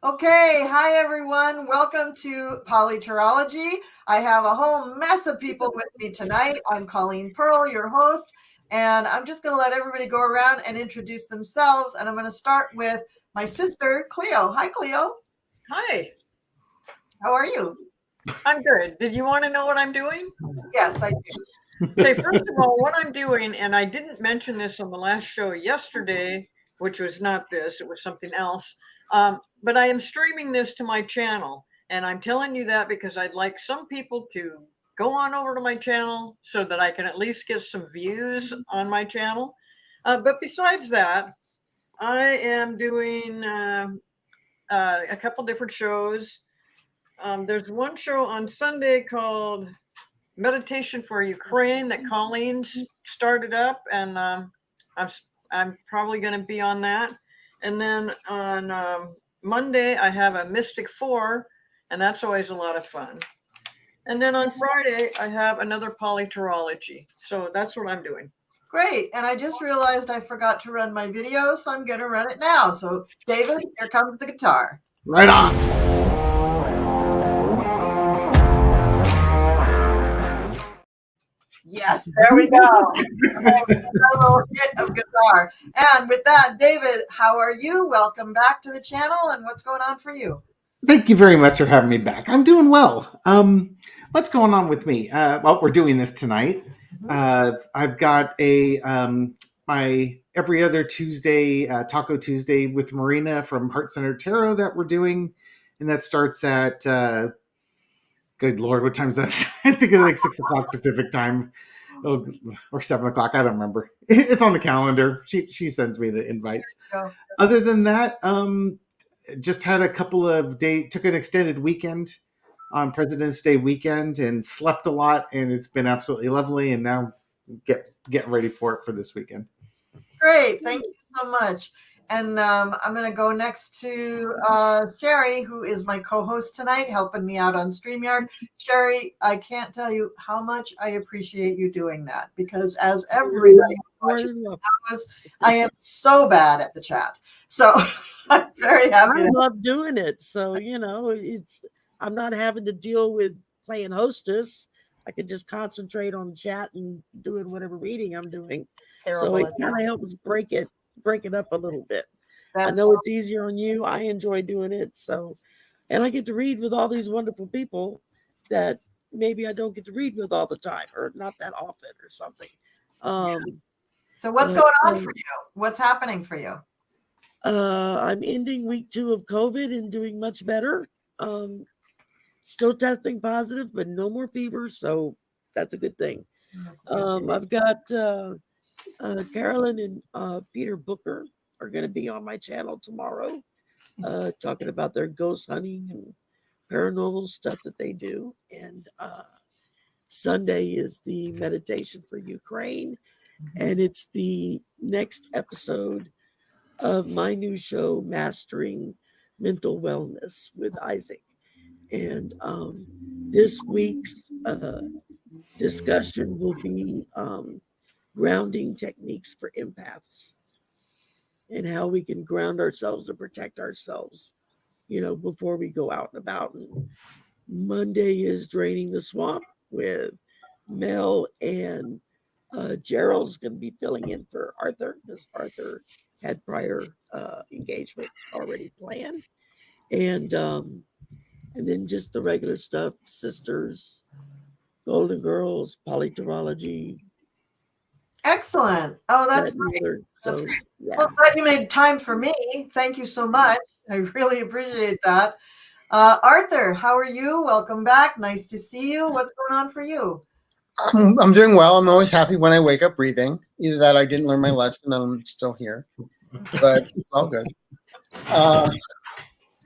Okay, hi everyone. Welcome to PoliTarology. I have a whole mess of people with me tonight. I'm Colleen Pearl, your host, and I'm just going to let everybody go around and introduce themselves. And I'm going to start with my sister, Cleo. Hi, Cleo. Hi. How are you? I'm good. Did you want to know what I'm doing? Yes, I do. Okay, first of all, what I'm doing, and I didn't mention this on the last show yesterday, which was not this, it was something else. But I am streaming this to my channel. And I'm telling you that because I'd like some people to go on over to my channel so that I can at least get some views on my channel. But besides that, I am doing a couple different shows. There's one show on Sunday called Meditation for Ukraine that Colleen's started up, and I'm probably going to be on that. And then on Monday I have a Mystic 4, and that's always a lot of fun. And then on Friday I have another PoliTarology. So that's what I'm doing. Great. And I just realized I forgot to run my video, so I'm going to run it now. So David, here comes the guitar. Right on. Yes, there we go. Okay, a little hit of guitar. And with that, David, how are you? Welcome back to the channel. And what's going on for you? Thank you very much for having me back. I'm doing well. What's going on with me? Well, we're doing this tonight. I've got my every other Tuesday, Taco Tuesday with Marina from Heart Center Tarot that we're doing, and that starts at good Lord, what time is that? I think it's like 6 o'clock Pacific time, or 7 o'clock. I don't remember. It's on the calendar. She sends me the invites. Other than that, just had a couple of days. Took an extended weekend on President's Day weekend and slept a lot, and it's been absolutely lovely. And now getting ready for it for this weekend. Great, thank you so much. And I'm going to go next to Sherry, who is my co-host tonight, helping me out on StreamYard. Sherry, I can't tell you how much I appreciate you doing that, because as everybody watches, I am so bad at the chat. So I'm very happy. I love doing it. So, I'm not having to deal with playing hostess. I can just concentrate on chat and doing whatever reading I'm doing. So it kind of helps break it up a little bit. I know it's easier on you. I enjoy doing it. So, and I get to read with all these wonderful people that maybe I don't get to read with all the time, or not that often, or something. So what's going on for you? What's happening for you? I'm ending week 2 of COVID and doing much better. Still testing positive, but no more fever, so that's a good thing. I've got Carolyn and Peter Booker are going to be on my channel tomorrow, talking about their ghost hunting and paranormal stuff that they do. And Sunday is the Meditation for Ukraine, and it's the next episode of my new show, Mastering Mental Wellness with Isaac. And this week's discussion will be grounding techniques for empaths and how we can ground ourselves and protect ourselves, before we go out and about. And Monday is Draining the Swamp with Mel, and Gerald's going to be filling in for Arthur, because Arthur had prior engagement already planned. And then just the regular stuff: Sisters, Golden Girls, PoliTarology. Excellent. That's great. That's great. Yeah. Well, glad you made time for me. Thank you so much. I really appreciate that. Arthur, how are you? Welcome back. Nice to see you. What's going on for you? I'm doing well. I'm always happy when I wake up breathing. Either that, I didn't learn my lesson and I'm still here, but it's all good.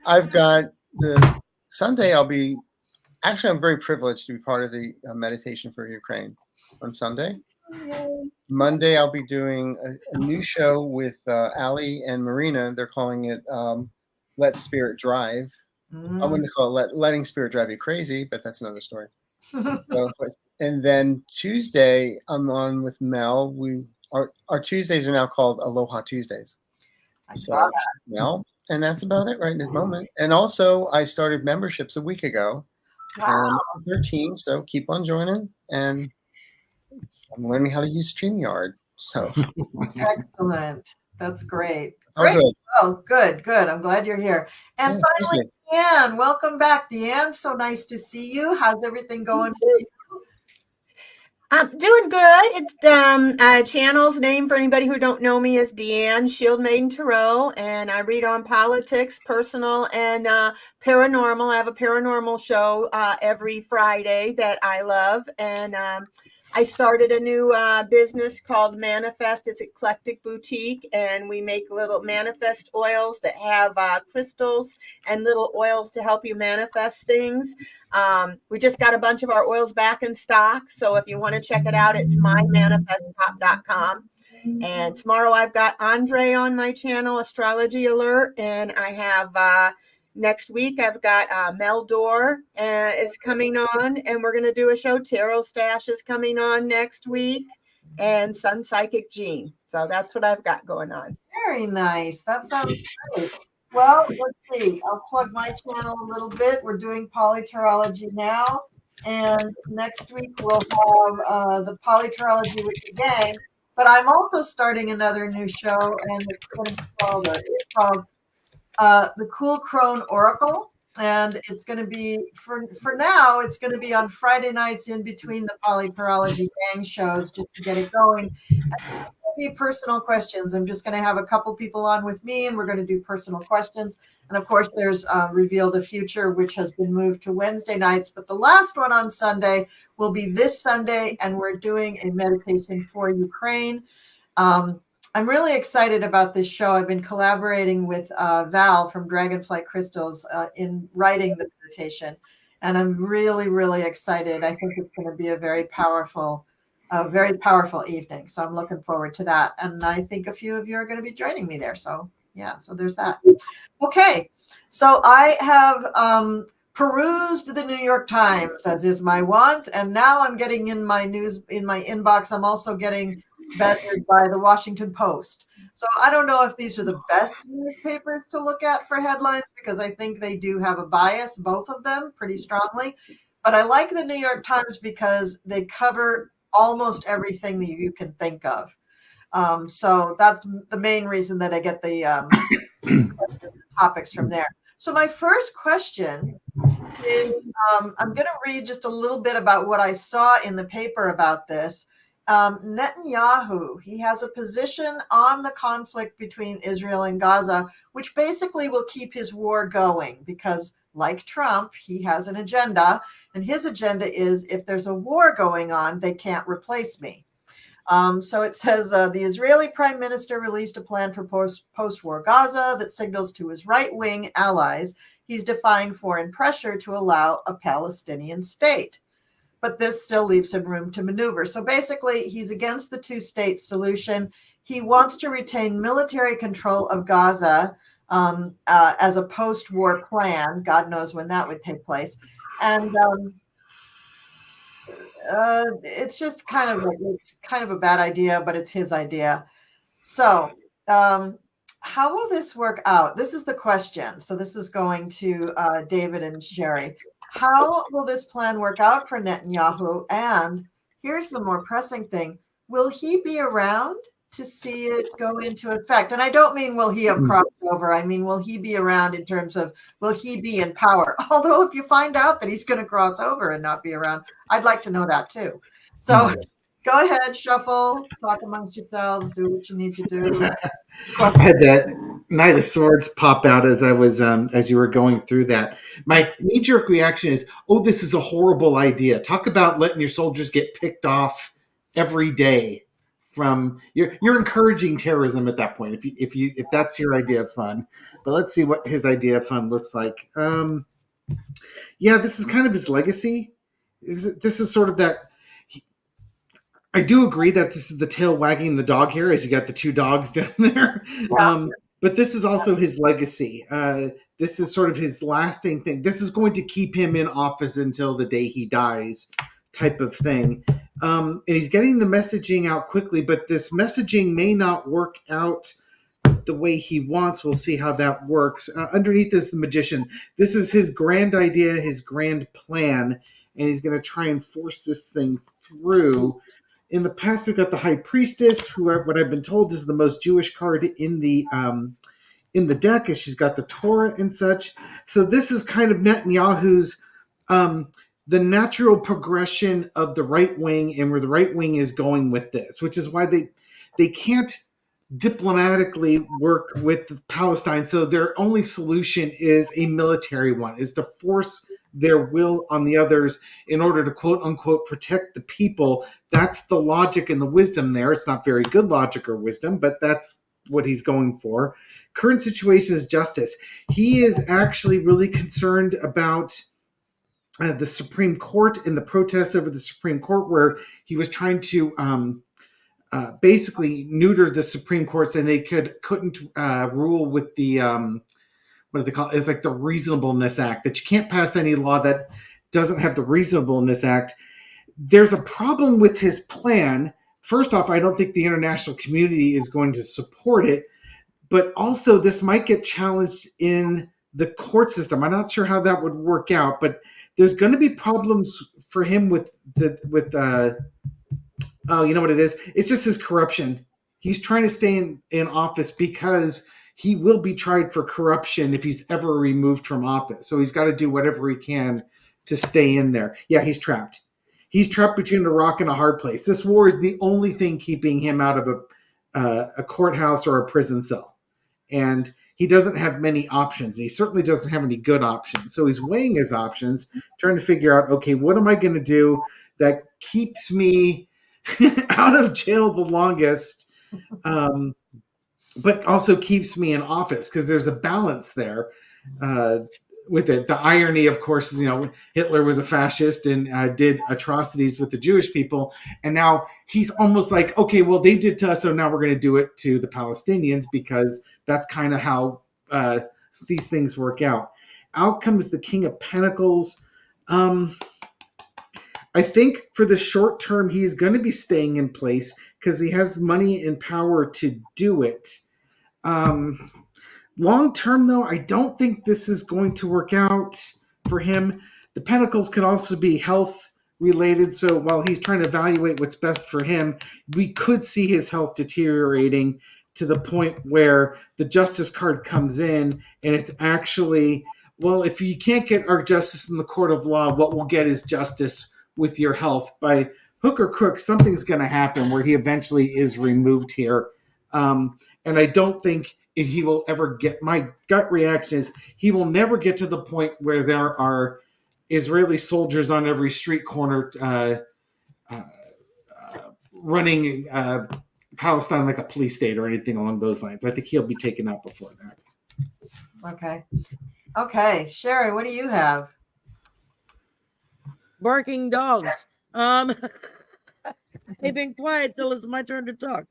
I've got the Sunday. I'm very privileged to be part of the Meditation for Ukraine on Sunday. Monday, I'll be doing a new show with Ali and Marina. They're calling it Let Spirit Drive. I wouldn't call it Letting Spirit Drive You Crazy, but that's another story. And then Tuesday, I'm on with Mel. Our Tuesdays are now called Aloha Tuesdays. I saw that. Mel. And that's about it right in this moment. And also, I started memberships a week ago. Wow. And 13, so keep on joining. And I'm learning how to use StreamYard. So Excellent. That's great. it's all Great. good. Oh, good, good. I'm glad you're here. And Yeah, thank finally, you. Deanne, welcome back. Deanne, so nice to see you. How's everything going for you? I'm doing good. It's channel's name for anybody who don't know me is Deanne Shield Maiden Tarot, and I read on politics, personal, and paranormal. I have a paranormal show every Friday that I love, and I started a new business called Manifest. It's Eclectic Boutique, and we make little manifest oils that have crystals and little oils to help you manifest things. We just got a bunch of our oils back in stock. So if you want to check it out, it's mymanifestpop.com. And tomorrow I've got Andre on my channel, Astrology Alert. And I have next week, I've got Mel Dore is coming on. And we're going to do a show. Tarot Stash is coming on next week. And Sun Psychic Jean. So that's what I've got going on. Very nice. That sounds great. Well, let's see. I'll plug my channel a little bit. We're doing PoliTarology now. And next week we'll have the PoliTarology with the gang. But I'm also starting another new show, and it's going to be called the Cool Crone Oracle. And it's going to be, for now, it's going to be on Friday nights in between the PoliTarology gang shows just to get it going. Be personal questions. I'm just going to have a couple people on with me, and we're going to do personal questions. And of course, there's Reveal the Future, which has been moved to Wednesday nights. But the last one on Sunday will be this Sunday, and we're doing a meditation for Ukraine. I'm really excited about this show. I've been collaborating with Val from Dragonflight Crystals in writing the meditation, and I'm really, really excited. I think it's going to be a very powerful evening. So I'm looking forward to that. And I think a few of you are going to be joining me there. So yeah, so there's that. Okay. So I have perused the New York Times, as is my wont. And now I'm getting in my inbox. I'm also getting badgered by the Washington Post. So I don't know if these are the best newspapers to look at for headlines, because I think they do have a bias, both of them, pretty strongly. But I like the New York Times because they cover almost everything that you can think of. So that's the main reason that I get the topics from there. So my first question is, I'm going to read just a little bit about what I saw in the paper about this. Netanyahu, he has a position on the conflict between Israel and Gaza, which basically will keep his war going because, like Trump, he has an agenda. And his agenda is, if there's a war going on, they can't replace me. So it says the Israeli prime minister released a plan for post-war Gaza that signals to his right-wing allies he's defying foreign pressure to allow a Palestinian state. But this still leaves him room to maneuver. So basically, he's against the two-state solution. He wants to retain military control of Gaza as a post-war plan. God knows when that would take place. And it's just kind of a bad idea, but it's his idea. So how will this work out? This is the question. So this is going to David and Sherry. How will this plan work out for Netanyahu? And here's the more pressing thing. Will he be around to see it go into effect? And I don't mean will he have crossed over. I mean, will he be around in terms of will he be in power? Although if you find out that he's going to cross over and not be around, I'd like to know that too. So go ahead, shuffle, talk amongst yourselves, do what you need to do. I had that Knight of Swords pop out as I was as you were going through that. My knee-jerk reaction is, "Oh, this is a horrible idea." Talk about letting your soldiers get picked off every day. From you're encouraging terrorism at that point. If that's your idea of fun, but let's see what his idea of fun looks like. Yeah, this is kind of his legacy. This is sort of that. I do agree that this is the tail wagging the dog here, as you got the two dogs down there. Yeah. But this is also his legacy. This is sort of his lasting thing. This is going to keep him in office until the day he dies, type of thing. And he's getting the messaging out quickly, but this messaging may not work out the way he wants. We'll see how that works. Underneath is the magician. This is his grand idea, his grand plan, and he's going to try and force this thing through. In the past, we've got the high priestess, who, what I've been told, is the most Jewish card in the deck, as she's got the Torah and such. So this is kind of Netanyahu's the natural progression of the right wing and where the right wing is going with this, which is why they can't diplomatically work with Palestine. So their only solution is a military one, is to force their will on the others in order to quote unquote protect the people. That's the logic and the wisdom there. It's not very good logic or wisdom, but that's what he's going for. Current situation is justice. He is actually really concerned about the Supreme Court and the protests over the Supreme Court, where he was trying to basically neuter the Supreme Court, saying they couldn't rule with the what do they call it? It's like the Reasonableness Act, that you can't pass any law that doesn't have the Reasonableness Act. There's a problem with his plan. First off, I don't think the international community is going to support it, but also this might get challenged in the court system. I'm not sure how that would work out, but there's going to be problems for him with oh, you know what it is? It's just his corruption. He's trying to stay in office because he will be tried for corruption if he's ever removed from office. So he's got to do whatever he can to stay in there. Yeah, he's trapped. He's trapped between a rock and a hard place. This war is the only thing keeping him out of a courthouse or a prison cell. And he doesn't have many options. He certainly doesn't have any good options. So he's weighing his options, trying to figure out, okay, what am I going to do that keeps me out of jail the longest, but also keeps me in office? Because there's a balance there with it. The irony, of course, is, Hitler was a fascist and did atrocities with the Jewish people. And now he's almost like, okay, well, they did to us, so now we're going to do it to the Palestinians, because that's kind of how these things work out. Out comes the King of Pentacles. I think for the short term, he's going to be staying in place because he has money and power to do it. Long term, though, I don't think this is going to work out for him. The Pentacles could also be health related. So while he's trying to evaluate what's best for him, we could see his health deteriorating to the point where the Justice card comes in and it's actually, well, if you can't get our justice in the court of law, what we'll get is justice with your health. By hook or crook, something's going to happen where he eventually is removed here. And I don't think he will ever get, my gut reaction is he will never get to the point where there are Israeli soldiers on every street corner running Palestine like a police state or anything along those lines. I think he'll be taken out before that. Okay. Sherry, what do you have? Barking dogs. They've been quiet till it's my turn to talk.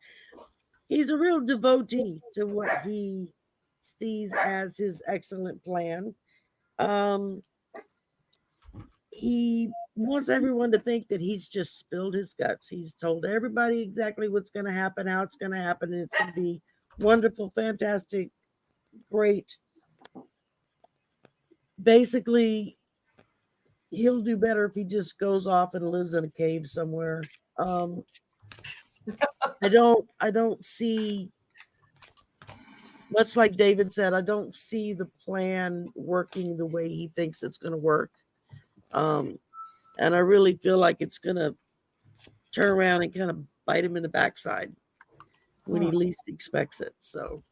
He's a real devotee to what he sees as his excellent plan. He wants everyone to think that he's just spilled his guts. He's told everybody exactly what's going to happen, how it's going to happen, and it's going to be wonderful, fantastic, great. Basically, he'll do better if he just goes off and lives in a cave somewhere. I don't see, much like David said, I don't see the plan working the way he thinks it's going to work. And I really feel like it's going to turn around and kind of bite him in the backside when he least expects it. So.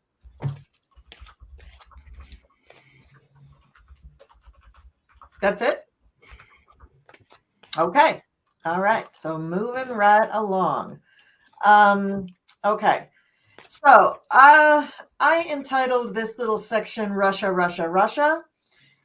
That's it? Okay. All right. So moving right along. Okay. So I entitled this little section Russia, Russia, Russia.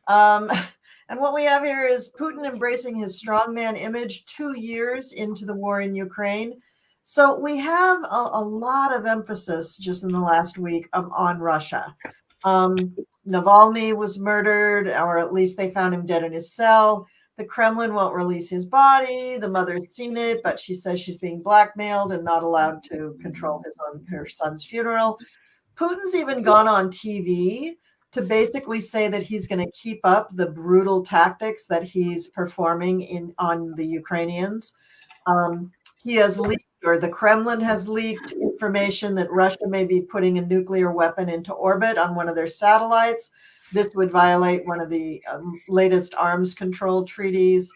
And what we have here is Putin embracing his strongman image 2 years into the war in Ukraine. So we have a lot of emphasis just in the last week on Russia. Navalny was murdered, or at least they found him dead in his cell. The Kremlin won't release his body. The mother's seen it, but she says she's being blackmailed and not allowed to control her son's funeral. Putin's even gone on TV to basically say that he's going to keep up the brutal tactics that he's performing on the Ukrainians. He has leaked, or the Kremlin has leaked, information that Russia may be putting a nuclear weapon into orbit on one of their satellites. This would violate one of the latest arms control treaties.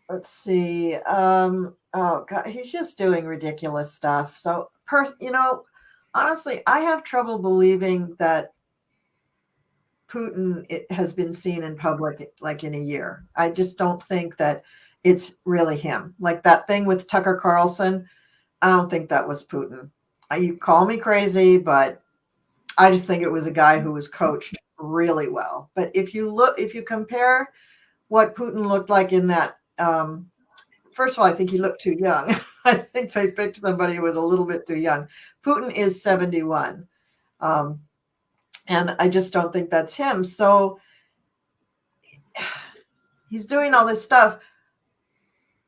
Let's see. Oh God, he's just doing ridiculous stuff. So, honestly, I have trouble believing that Putin has been seen in public like in a year. I just don't think that it's really him. Like that thing with Tucker Carlson, I don't think that was Putin. You call me crazy, but I just think it was a guy who was coached really well. But if you compare what Putin looked like in that, first of all, I think he looked too young. I think they picked somebody who was a little bit too young. Putin is 71. And I just don't think that's him. So he's doing all this stuff.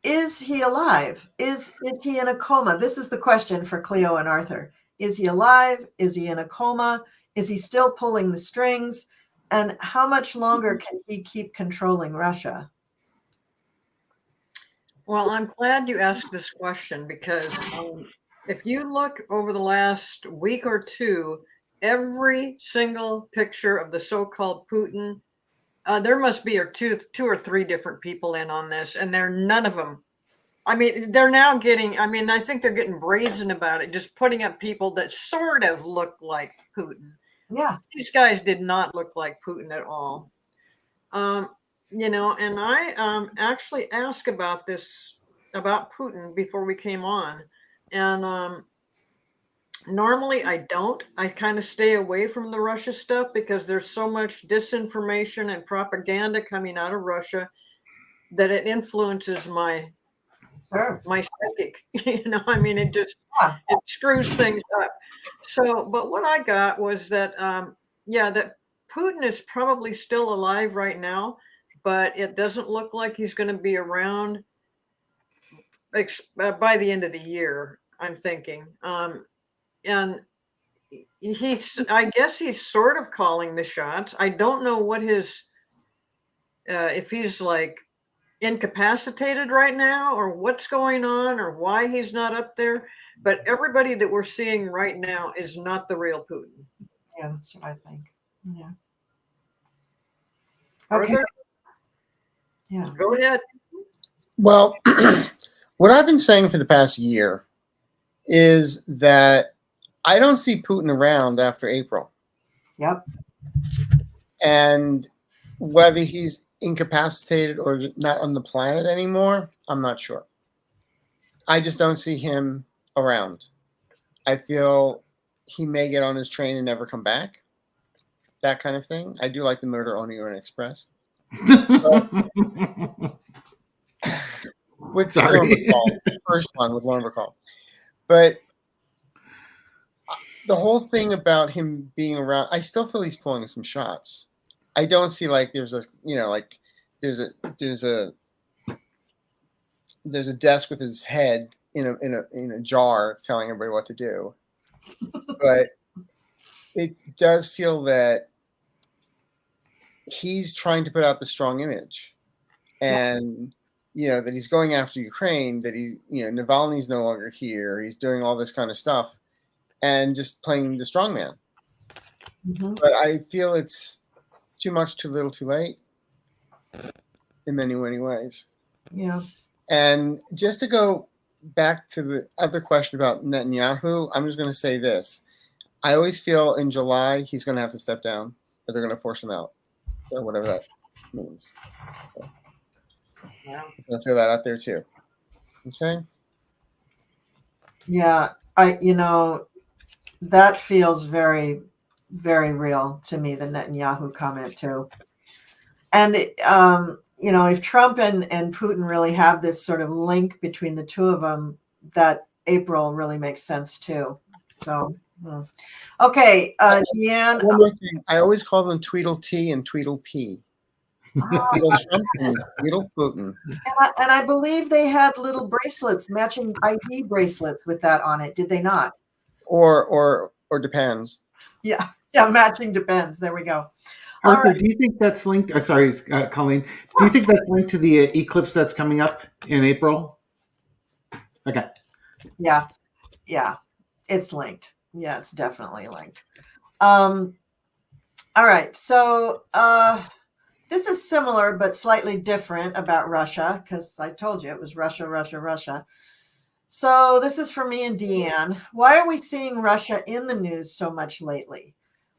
Is he alive? Is he in a coma? This is the question for Cleo and Arthur. Is he alive? Is he in a coma? Is he still pulling the strings? And how much longer can he keep controlling Russia? Well, I'm glad you asked this question because if you look over the last week or two, every single picture of the so-called Putin, there must be two or three different people in on this, and none of them. I mean, they're now getting, I think they're getting brazen about it, just putting up people that sort of look like Putin. Yeah. These guys did not look like Putin at all. And I actually asked about Putin before we came on. And normally I don't. I kind of stay away from the Russia stuff because there's so much disinformation and propaganda coming out of Russia that it influences my psychic. It just it screws things up. So, but what I got was that that Putin is probably still alive right now, but it doesn't look like he's going to be around by the end of the year, I'm thinking. And I guess he's sort of calling the shots. I don't know what if he's like incapacitated right now or what's going on or why he's not up there. But everybody that we're seeing right now is not the real Putin. Yeah, that's what I think. Yeah. Okay. Yeah. Go ahead. Well, what I've been saying for the past year is that I don't see Putin around after April. Yep. And whether he's incapacitated or not on the planet anymore, I'm not sure. I just don't see him around. I feel he may get on his train and never come back. That kind of thing. I do like the Murder on the Orient Express. With Sorry. the first one with Lauren Bacall. But the whole thing about him being around, I still feel he's pulling some shots. I don't see like there's a desk with his head in a jar telling everybody what to do. But it does feel that he's trying to put out the strong image, and that he's going after Ukraine, that Navalny's no longer here. He's doing all this kind of stuff and just playing the strong man. Mm-hmm. But I feel it's too much, too little, too late in many, many ways. Yeah. And just to go back to the other question about Netanyahu, I'm just going to say this. I always feel in July he's going to have to step down or they're going to force him out. So whatever that means. So I'm going to throw that out there too. Okay? Yeah. That feels very, very real to me, the Netanyahu comment too. And, if Trump and Putin really have this sort of link between the two of them, that April really makes sense too. So, okay, Deanne. One more thing. I always call them Tweedle T and Tweedle P. Tweedle Trump and Tweedle Putin. And I believe they had little bracelets, matching ID bracelets with that on it. Did they not? or depends. Yeah, matching depends. There we go. All Arthur, right. do you think that's linked? Sorry, Colleen. Do you think that's linked to the eclipse that's coming up in April? Okay. Yeah, it's linked. Yeah, it's definitely linked. All right. So this is similar but slightly different about Russia, because I told you it was Russia, Russia, Russia. So this is for me and Deanne. Why are we seeing Russia in the news so much lately?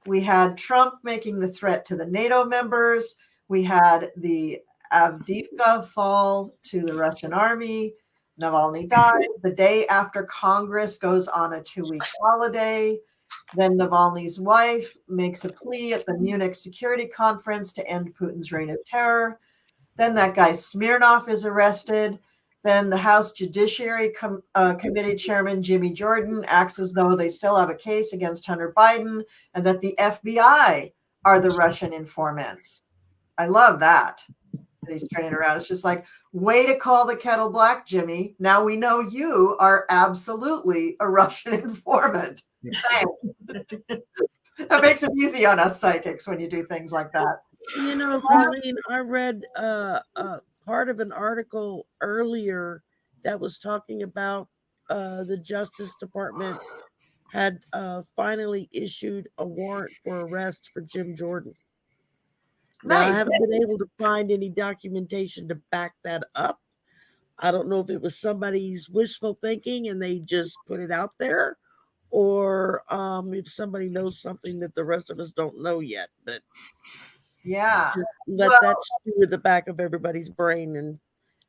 We had Trump making the threat to the NATO members. We had the Avdiivka fall to the Russian army. Navalny died the day after Congress goes on a 2-week holiday. Then Navalny's wife makes a plea at the Munich Security Conference to end Putin's reign of terror. Then that guy Smirnov is arrested. Then the House Judiciary Committee Chairman Jimmy Jordan acts as though they still have a case against Hunter Biden and that the FBI are the Russian informants. I love that he's turning around. It's just like, way to call the kettle black, Jimmy. Now we know you are absolutely a Russian informant. That makes it easy on us psychics when you do things like that. You know, Colleen, I read part of an article earlier that was talking about the Justice Department had finally issued a warrant for arrest for Jim Jordan. Now, I Nice. haven't been able to find any documentation to back that up. I don't know if it was somebody's wishful thinking and they just put it out there, or if somebody knows something that the rest of us don't know yet. But Yeah. just let that stew in the back of everybody's brain and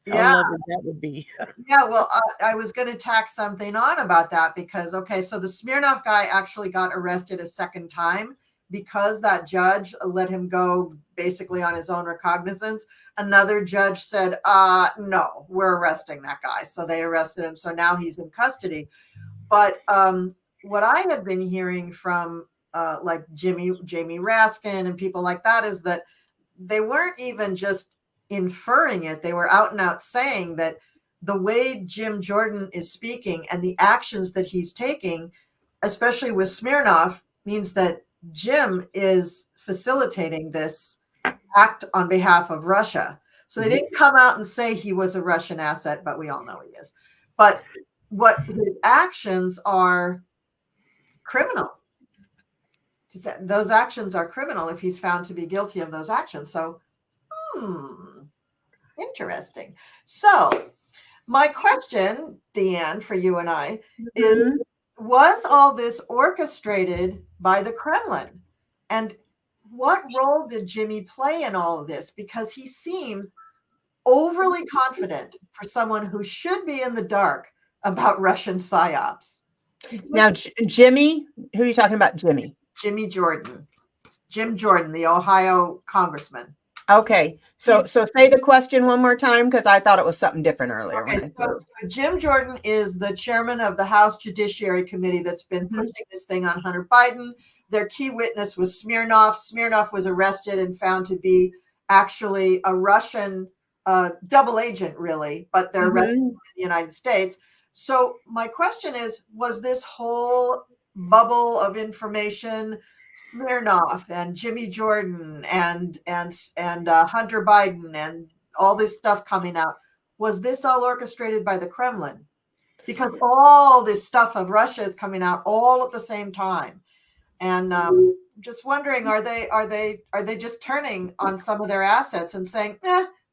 how lovely that would be. Yeah, well, I was going to tack something on about that because, okay, so the Smirnov guy actually got arrested a second time because that judge let him go basically on his own recognizance. Another judge said, no, we're arresting that guy. So they arrested him. So now he's in custody. But what I had been hearing from like Jamie Raskin and people like that is that they weren't even just inferring it. They were out and out saying that the way Jim Jordan is speaking and the actions that he's taking, especially with Smirnov, means that Jim is facilitating this act on behalf of Russia. So they didn't come out and say he was a Russian asset, but we all know he is. But what his actions are criminal. Those actions are criminal if he's found to be guilty of those actions. So, interesting. So, my question, Deanne, for you and I, is was all this orchestrated by the Kremlin? And what role did Jimmy play in all of this? Because he seems overly confident for someone who should be in the dark about Russian psyops. Now, Jimmy, who are you talking about, Jimmy? Jimmy Jordan. Jim Jordan, the Ohio congressman. Okay, so say the question one more time because I thought it was something different earlier. Okay, so Jim Jordan is the chairman of the House Judiciary Committee that's been pushing this thing on Hunter Biden. Their key witness was Smirnov. Smirnov was arrested and found to be actually a Russian double agent, really, but they're arrested in the United States. So my question is, was this whole bubble of information, Smirnov and Jimmy Jordan and Hunter Biden and all this stuff coming out, was this all orchestrated by the Kremlin? Because all this stuff of Russia is coming out all at the same time, and just wondering, are they just turning on some of their assets and saying,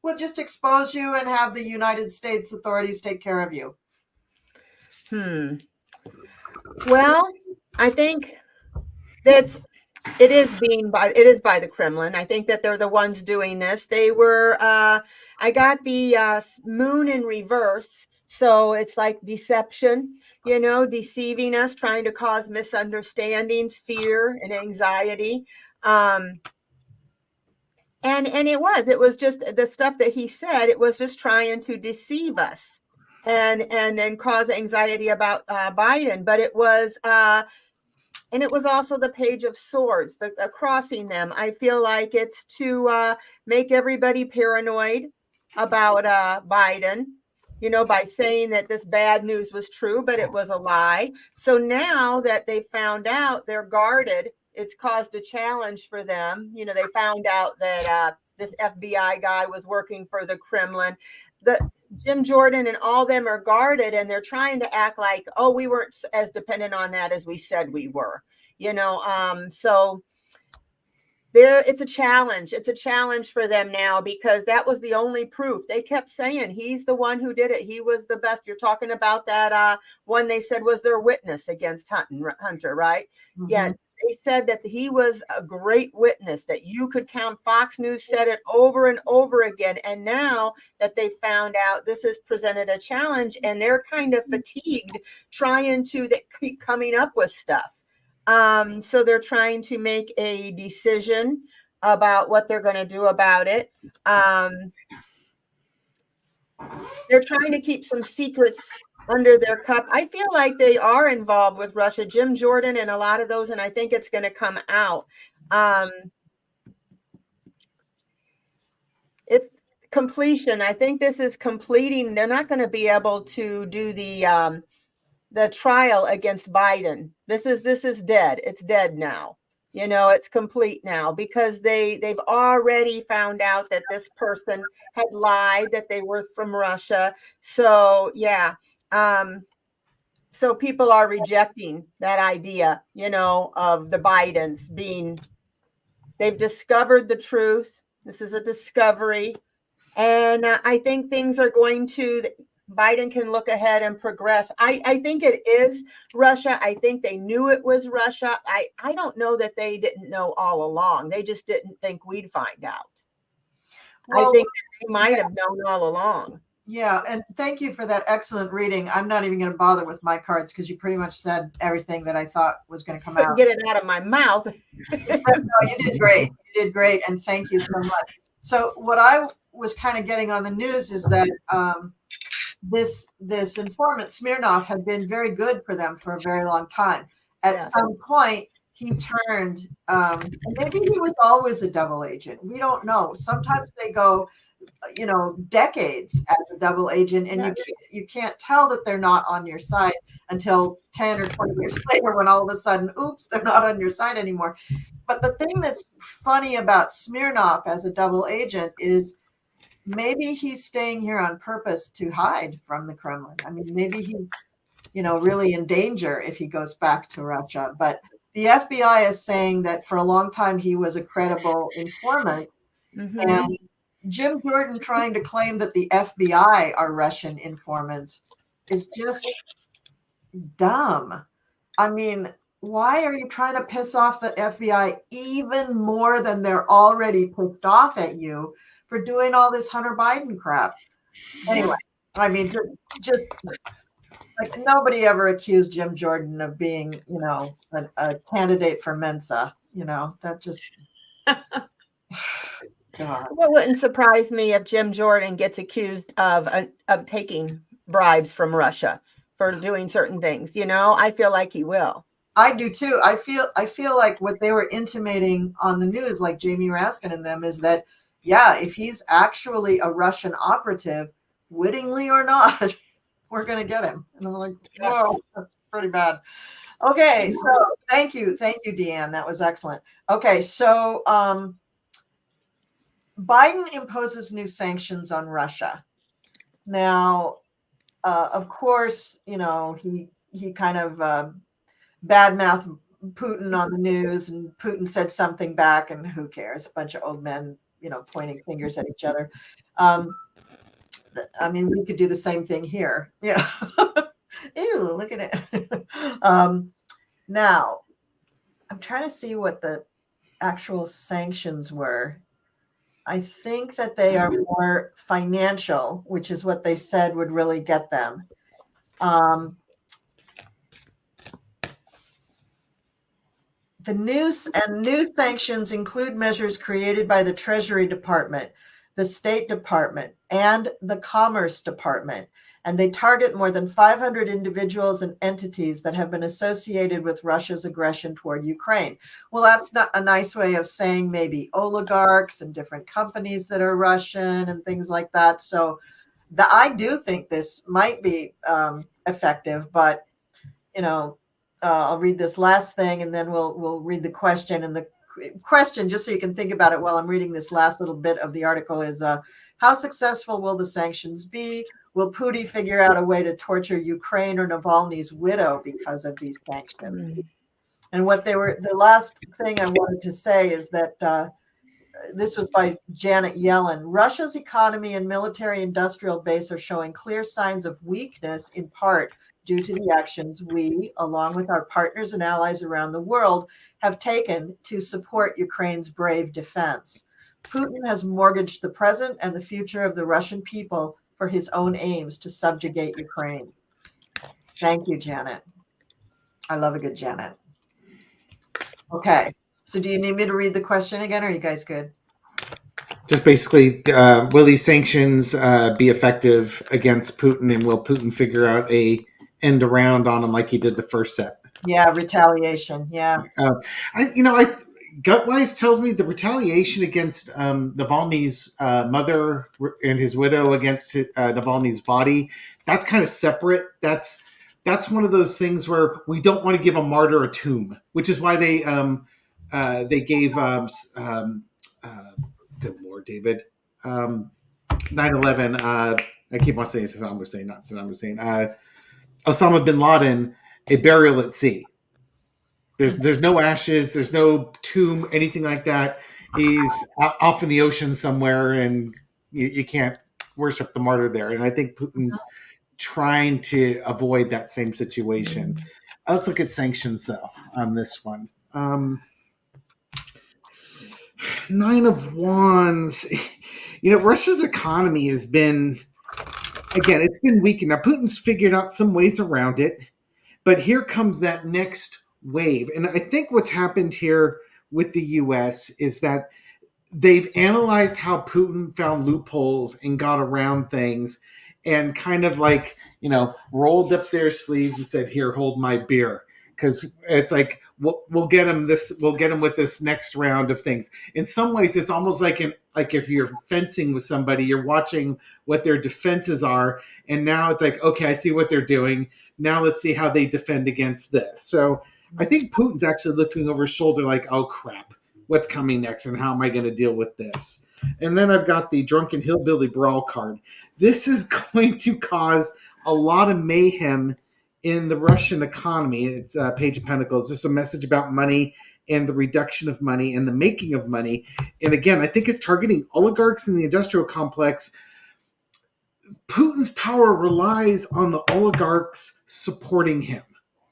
we'll just expose you and have the United States authorities take care of you? Well, I think it is by the Kremlin. I think that they're the ones doing this. They were, I got the moon in reverse. So it's like deception, deceiving us, trying to cause misunderstandings, fear and anxiety. And it was just the stuff that he said, it was just trying to deceive us and cause anxiety about Biden. But it was, and it was also the Page of Swords, crossing them. I feel like it's to make everybody paranoid about Biden by saying that this bad news was true, but it was a lie. So now that they found out, they're guarded. It's caused a challenge for them. They found out that this FBI guy was working for the Kremlin. Jim Jordan and all them are guarded, and they're trying to act like, oh, we weren't as dependent on that as we said we were. So it's a challenge. It's a challenge for them now, because that was the only proof. They kept saying he's the one who did it. He was the best. You're talking about that one they said was their witness against Hunter, right? Mhm. Yeah, they said that he was a great witness, that you could count. Fox News said it over and over again. And now that they found out, this has presented a challenge, and they're kind of fatigued trying to keep coming up with stuff. So they're trying to make a decision about what they're going to do about it. They're trying to keep some secrets under their cup. I feel like they are involved with Russia, Jim Jordan and a lot of those, and I think it's going to come out. It's completion. I think this is completing. They're not going to be able to do the trial against Biden. This is dead. It's dead now. It's complete now, because they've already found out that this person had lied, that they were from Russia. So yeah. So people are rejecting that idea, of the Bidens they've discovered the truth. This is a discovery. And I think things are going to, Biden can look ahead and progress. I think it is Russia. I think they knew it was Russia. I don't know that they didn't know all along. They just didn't think we'd find out. Well, I think they might have known all along. Yeah, and thank you for that excellent reading. I'm not even going to bother with my cards, because you pretty much said everything that I thought was going to come out. Get it out of my mouth. No, you did great. You did great, and thank you so much. So what I was kind of getting on the news is that this informant Smirnov had been very good for them for a very long time. At some point, he turned, and maybe he was always a double agent. We don't know. Sometimes they go, decades as a double agent, and you can't tell that they're not on your side until 10 or 20 years later, when all of a sudden, oops, they're not on your side anymore. But the thing that's funny about Smirnov as a double agent is maybe he's staying here on purpose to hide from the Kremlin. I mean, maybe he's, really in danger if he goes back to Russia. But the FBI is saying that for a long time he was a credible informant. Mm-hmm. And Jim Jordan trying to claim that the FBI are Russian informants is just dumb. I mean, why are you trying to piss off the FBI even more than they're already pissed off at you for doing all this Hunter Biden crap? Anyway, I mean, just like, nobody ever accused Jim Jordan of being, a candidate for Mensa. That just. God. Well, it wouldn't surprise me if Jim Jordan gets accused of taking bribes from Russia for doing certain things. I feel like he will. I do too. I feel like what they were intimating on the news, like Jamie Raskin and them, is that, yeah, if he's actually a Russian operative, wittingly or not, we're going to get him. And I'm like, whoa, that's pretty bad. Okay, so thank you, Deanne. That was excellent. Okay, so Biden imposes new sanctions on Russia. Now, of course, he kind of badmouthed Putin on the news, and Putin said something back, and who cares? A bunch of old men, pointing fingers at each other. I mean, we could do the same thing here. Yeah. Ew, look at it. Now, I'm trying to see what the actual sanctions were. I think that they are more financial, which is what they said would really get them. The new sanctions include measures created by the Treasury Department, the State Department, and the Commerce Department, and they target more than 500 individuals and entities that have been associated with Russia's aggression toward Ukraine. Well, that's not a nice way of saying maybe oligarchs and different companies that are Russian and things like that. So I do think this might be effective, but I'll read this last thing and then we'll read the question. And the question, just so you can think about it while I'm reading this last little bit of the article, is how successful will the sanctions be? Will Putin figure out a way to torture Ukraine or Navalny's widow because of these sanctions? And the last thing I wanted to say is that this was by Janet Yellen. Russia's economy and military industrial base are showing clear signs of weakness, in part due to the actions we, along with our partners and allies around the world, have taken to support Ukraine's brave defense. Putin has mortgaged the present and the future of the Russian people for his own aims to subjugate Ukraine. Thank you, Janet. I love a good Janet. Okay. So do you need me to read the question again, or are you guys good? Just basically, will these sanctions be effective against Putin, and will Putin figure out a end around on him like he did the first set? Yeah, retaliation. Yeah. I gut wise tells me the retaliation against Navalny's mother and his widow against Navalny's body, that's kind of separate. That's one of those things where we don't want to give a martyr a tomb, which is why they gave good Lord, David, 9/11. I keep on saying Saddam Hussein, not Saddam Hussein. Osama bin Laden, a burial at sea. There's no ashes, there's no tomb, anything like that. He's off in the ocean somewhere, and you can't worship the martyr there. And I think Putin's trying to avoid that same situation. Let's look at sanctions, though, on this one. Nine of Wands. Russia's economy has been, again, it's been weakened. Now, Putin's figured out some ways around it, but here comes that next wave. And I think what's happened here with the U.S. is that they've analyzed how Putin found loopholes and got around things and kind of rolled up their sleeves and said, here, hold my beer. Because it's like, we'll get him with this next round of things. In some ways, it's almost like if you're fencing with somebody, you're watching what their defenses are. And now it's like, okay, I see what they're doing. Now let's see how they defend against this. So I think Putin's actually looking over his shoulder like, oh, crap, what's coming next and how am I going to deal with this? And then I've got the Drunken Hillbilly Brawl card. This is going to cause a lot of mayhem in the Russian economy. It's Page of Pentacles. It's just a message about money and the reduction of money and the making of money. And again, I think it's targeting oligarchs in the industrial complex. Putin's power relies on the oligarchs supporting him.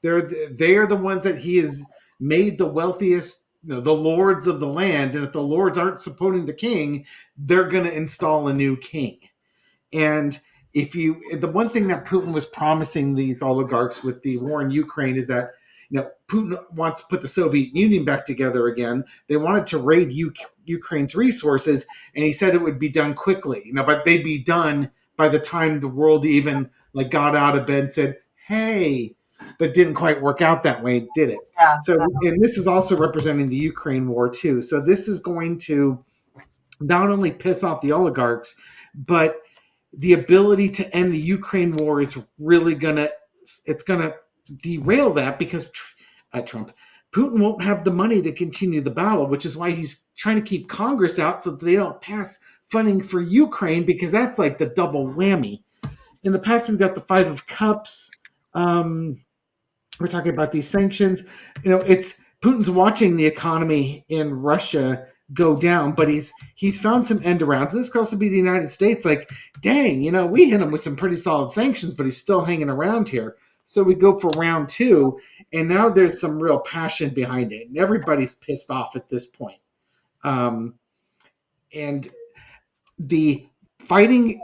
They are the ones that he has made the wealthiest, the lords of the land. And if the lords aren't supporting the king, they're going to install a new king. And the one thing that Putin was promising these oligarchs with the war in Ukraine is that, Putin wants to put the Soviet Union back together again. They wanted to raid Ukraine's resources, and he said it would be done quickly. But they'd be done by the time the world even got out of bed and said, hey, but didn't quite work out that way, did it? Yeah. So, and this is also representing the Ukraine war too. So this is going to not only piss off the oligarchs, but the ability to end the Ukraine war is really going to derail that because Putin won't have the money to continue the battle, which is why he's trying to keep Congress out so that they don't pass funding for Ukraine, because that's like the double whammy. In the past, we've got the Five of Cups. We're talking about these sanctions. It's Putin's watching the economy in Russia go down, but he's found some end arounds. This could also be the United States. Like, dang, we hit him with some pretty solid sanctions, but he's still hanging around here. So we go for round 2, and now there's some real passion behind it, and everybody's pissed off at this point. And the fighting,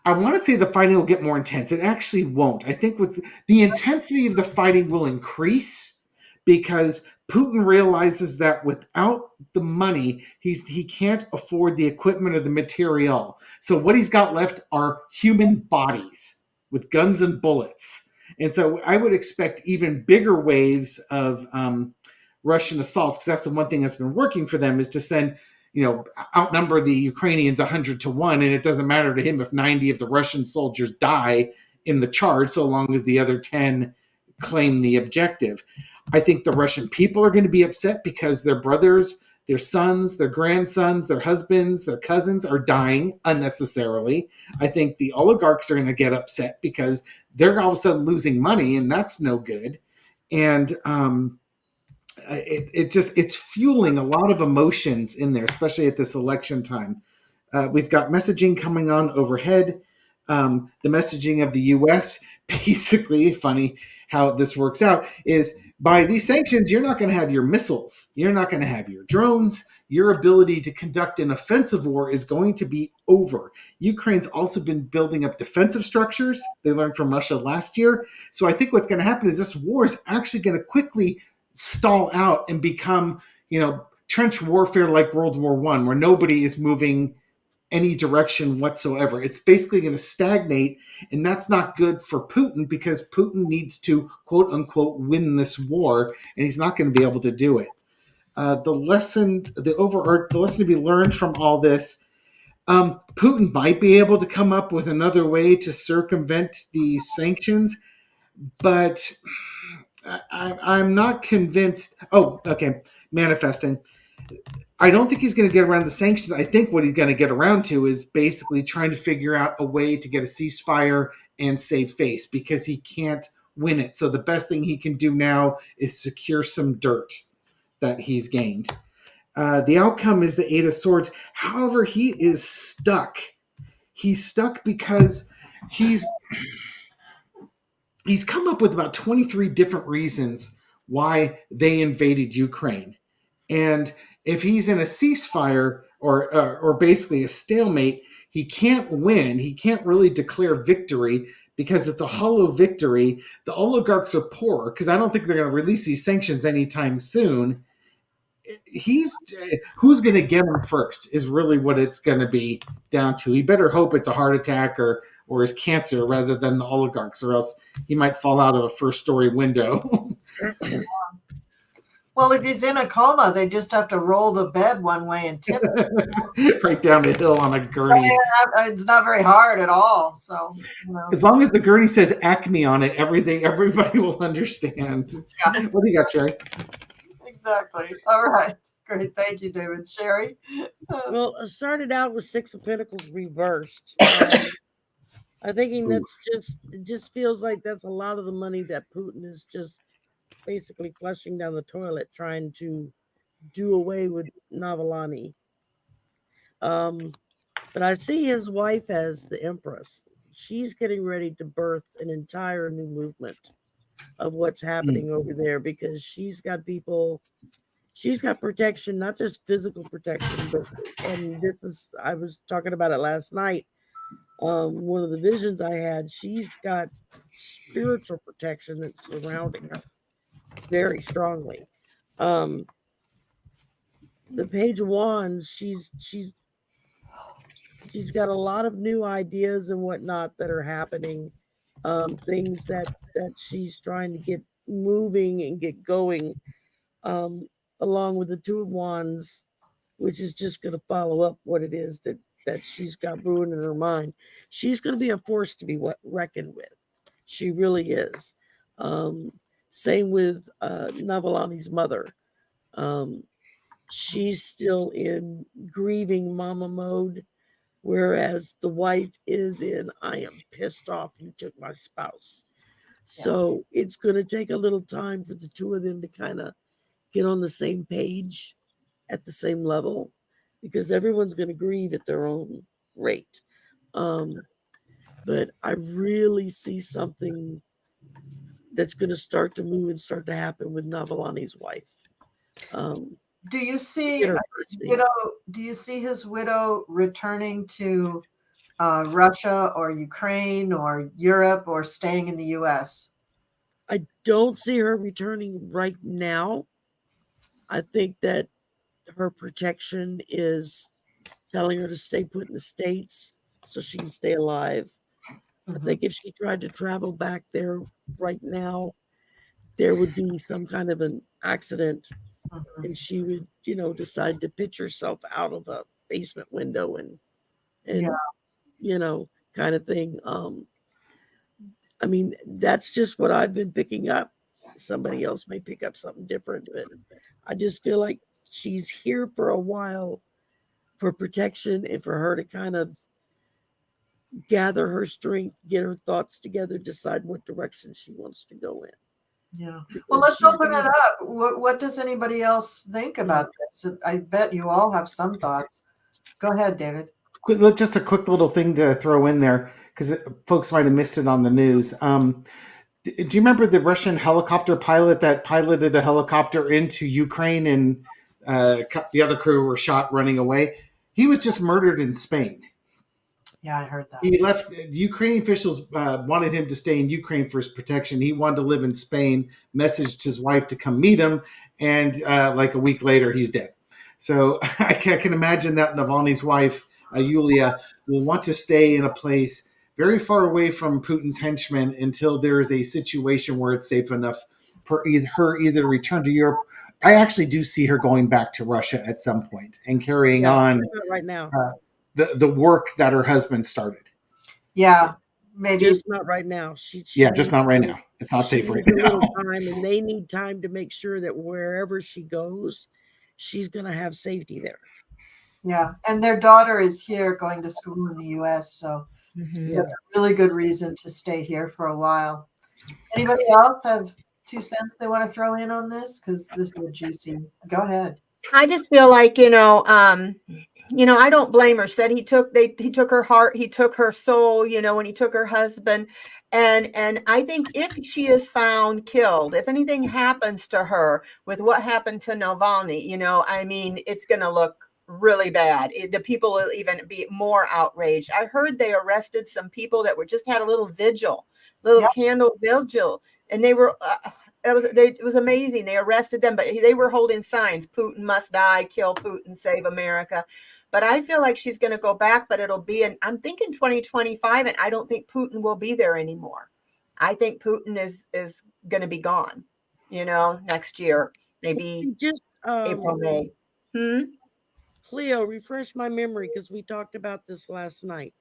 I want to say the fighting will get more intense. It actually won't. I think with the intensity of the fighting will increase because Putin realizes that without the money, he can't afford the equipment or the material. So what he's got left are human bodies with guns and bullets. And so I would expect even bigger waves of Russian assaults, because that's the one thing that's been working for them, is to send outnumber the Ukrainians 100-1, and it doesn't matter to him if 90 of the Russian soldiers die in the charge, so long as the other 10 claim the objective. I think the Russian people are going to be upset because their brothers, their sons, their grandsons, their husbands, their cousins are dying unnecessarily. I think the oligarchs are going to get upset because they're all of a sudden losing money, and that's no good. And it's fueling a lot of emotions in there, especially at this election time. We've got messaging coming on overhead. The messaging of the U.S. basically, funny how this works out, is by these sanctions, you're not going to have your missiles. You're not going to have your drones. Your ability to conduct an offensive war is going to be over. Ukraine's also been building up defensive structures. They learned from Russia last year. So I think what's going to happen is this war is actually going to quickly stall out and become, trench warfare like World War I, where nobody is moving any direction whatsoever. It's basically going to stagnate, and that's not good for Putin because Putin needs to, quote unquote, win this war, and he's not going to be able to do it. The lesson to be learned from all this, Putin might be able to come up with another way to circumvent these sanctions, but I'm not convinced. Oh, okay. Manifesting. I don't think he's going to get around the sanctions. I think what he's going to get around to is basically trying to figure out a way to get a ceasefire and save face because he can't win it. So the best thing he can do now is secure some dirt that he's gained. The outcome is the Eight of Swords. However, he is stuck. He's stuck because he's come up with about 23 different reasons why they invaded Ukraine. And if he's in a ceasefire or basically a stalemate, he can't win. He can't really declare victory because it's a hollow victory. The oligarchs are poor because I don't think they're going to release these sanctions anytime soon. Who's going to get him first is really what it's going to be down to. He better hope it's a heart attack or his cancer rather than the oligarchs, or else he might fall out of a first-story window. Well, if he's in a coma, they just have to roll the bed one way and tip it. Right down the hill on a gurney. It's not very hard at all. So, as long as the gurney says Acme on it, everybody will understand. Yeah. What do you got, Sherry? Exactly. All right. Great. Thank you, David. Sherry? Well, I started out with Six of Pentacles reversed. I'm thinking it just feels like that's a lot of the money that Putin is just basically flushing down the toilet trying to do away with Navalny. But I see his wife as the Empress. She's getting ready to birth an entire new movement of what's happening over there because she's got protection, not just physical protection, and I was talking about it last night. One of the visions I had, she's got spiritual protection that's surrounding her very strongly. The Page of Wands, she's got a lot of new ideas and whatnot that are happening. Things that she's trying to get moving and get going, along with the Two of Wands, which is just going to follow up what it is that she's got brewing in her mind. She's going to be a force to be reckoned with. She really is. Same with Navalny's mother. She's still in grieving mama mode, whereas the wife is in, I am pissed off you took my spouse. So it's going to take a little time for the two of them to kind of get on the same page at the same level, because everyone's going to grieve at their own rate. But I really see something that's going to start to move and start to happen with Navalny's wife. Do you see his widow returning to Russia or Ukraine or Europe or staying in the U.S.? I don't see her returning right now. I think that her protection is telling her to stay put in the States so she can stay alive. I think if she tried to travel back there right now, there would be some kind of an accident Mhm. and she would, decide to pitch herself out of a basement window and kind of thing. I mean, that's just what I've been picking up. Somebody else may pick up something different, but I just feel like she's here for a while for protection and for her to kind of gather her strength, get her thoughts together, decide what direction she wants to go in. Yeah. Because Well, let's she's open it gonna, up. What does anybody else think about this? I bet you all have some thoughts. Go ahead, David. Just a quick little thing to throw in there because folks might have missed it on the news. Do you remember the Russian helicopter pilot that piloted a helicopter into Ukraine and the other crew were shot running away? He was just murdered in Spain. Yeah, I heard that. He left. The Ukrainian officials wanted him to stay in Ukraine for his protection. He wanted to live in Spain. Messaged his wife to come meet him, and like a week later, he's dead. So I can imagine that Navalny's wife, Yulia, will want to stay in a place very far away from Putin's henchmen until there is a situation where it's safe enough for her either to return to Europe. I actually do see her going back to Russia at some point and carrying on not right now. the work that her husband started. Yeah, maybe. Just not right now. She Yeah, just not right now. It's not safe right needs a now. little time, and they need time to make sure that wherever she goes, she's going to have safety there. Yeah, and their daughter is here going to school in the U.S., so Mhm. that's a really good reason to stay here for a while. Anybody else have 2 cents they want to throw in on this? Because this is a juicy. Go ahead. I just feel like, I don't blame her. Said he took her heart, he took her soul, when he took her husband. And I think if she is found killed, if anything happens to her with what happened to Navalny, I mean, it's going to look really bad. The people will even be more outraged. I heard they arrested some people that just had a little vigil, candle vigil, and they were it was amazing. They arrested them, but they were holding signs: Putin must die, kill Putin, save America. But I feel like she's going to go back, but it'll be I'm thinking 2025, and I don't think Putin will be there anymore. I think Putin is going to be gone, next year, maybe Just April, May. Cleo, refresh my memory because we talked about this last night.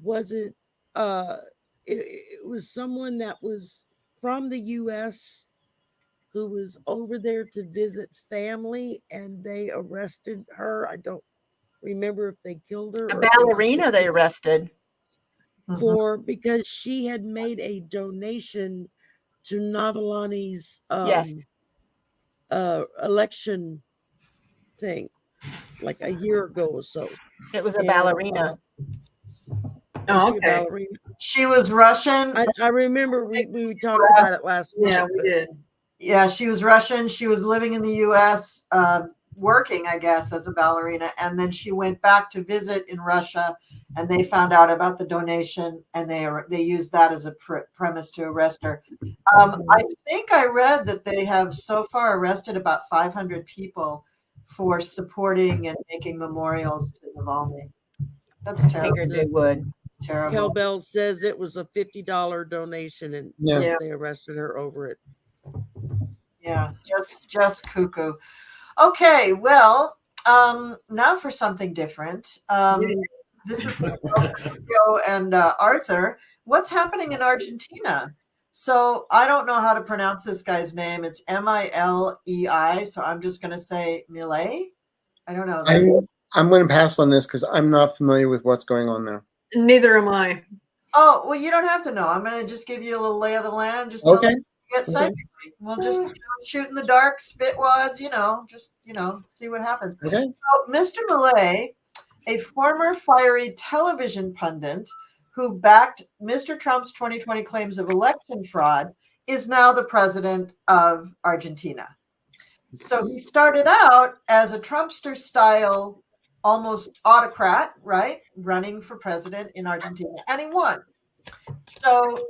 Was it it was someone that was from the US who was over there to visit family and they arrested her? I don't remember if they killed her. A ballerina they arrested. For because she had made a donation to Navalny's Yes. election thing like a year ago or so. It was a ballerina. Oh, okay. Ballerina? She was Russian. I remember we talked about it last night. Yeah, we did. Yeah, she was Russian. She was living in the U.S., working, I guess, as a ballerina. And then she went back to visit in Russia, and they found out about the donation, and they used that as a premise to arrest her. I think I read that they have so far arrested about 500 people for supporting and making memorials to Navalny. That's terrible. Figured they would. Terrible. Hellbell says it was a $50 donation, and they arrested her over it. Yeah, just cuckoo. Okay, well, now for something different. This is Joe and Arthur. What's happening in Argentina? So I don't know how to pronounce this guy's name. It's Milei. So I'm just going to say Milei. I don't know. I'm going to pass on this because I'm not familiar with what's going on there. Neither am I. Oh, well, you don't have to know. I'm going to just give you a little lay of the land. Just okay. Get psychically. We'll just shoot in the dark, spit wads, just see what happens. Okay. So Mr. Milei, a former fiery television pundit who backed Mr. Trump's 2020 claims of election fraud, is now the president of Argentina. So he started out as a Trumpster style, almost autocrat, right? Running for president in Argentina, and he won. So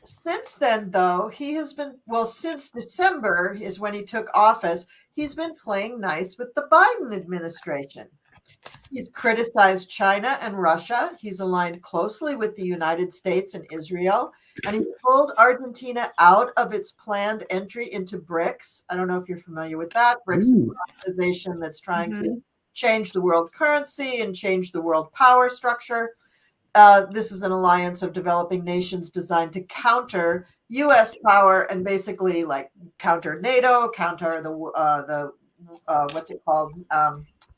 since then, though, he has been, since December is when he took office, he's been playing nice with the Biden administration. He's criticized China and Russia. He's aligned closely with the United States and Israel. And he pulled Argentina out of its planned entry into BRICS. I don't know if you're familiar with that. BRICS is an organization that's trying to change the world currency and change the world power structure. This is an alliance of developing nations designed to counter U.S. power and basically like counter NATO, counter the what's it called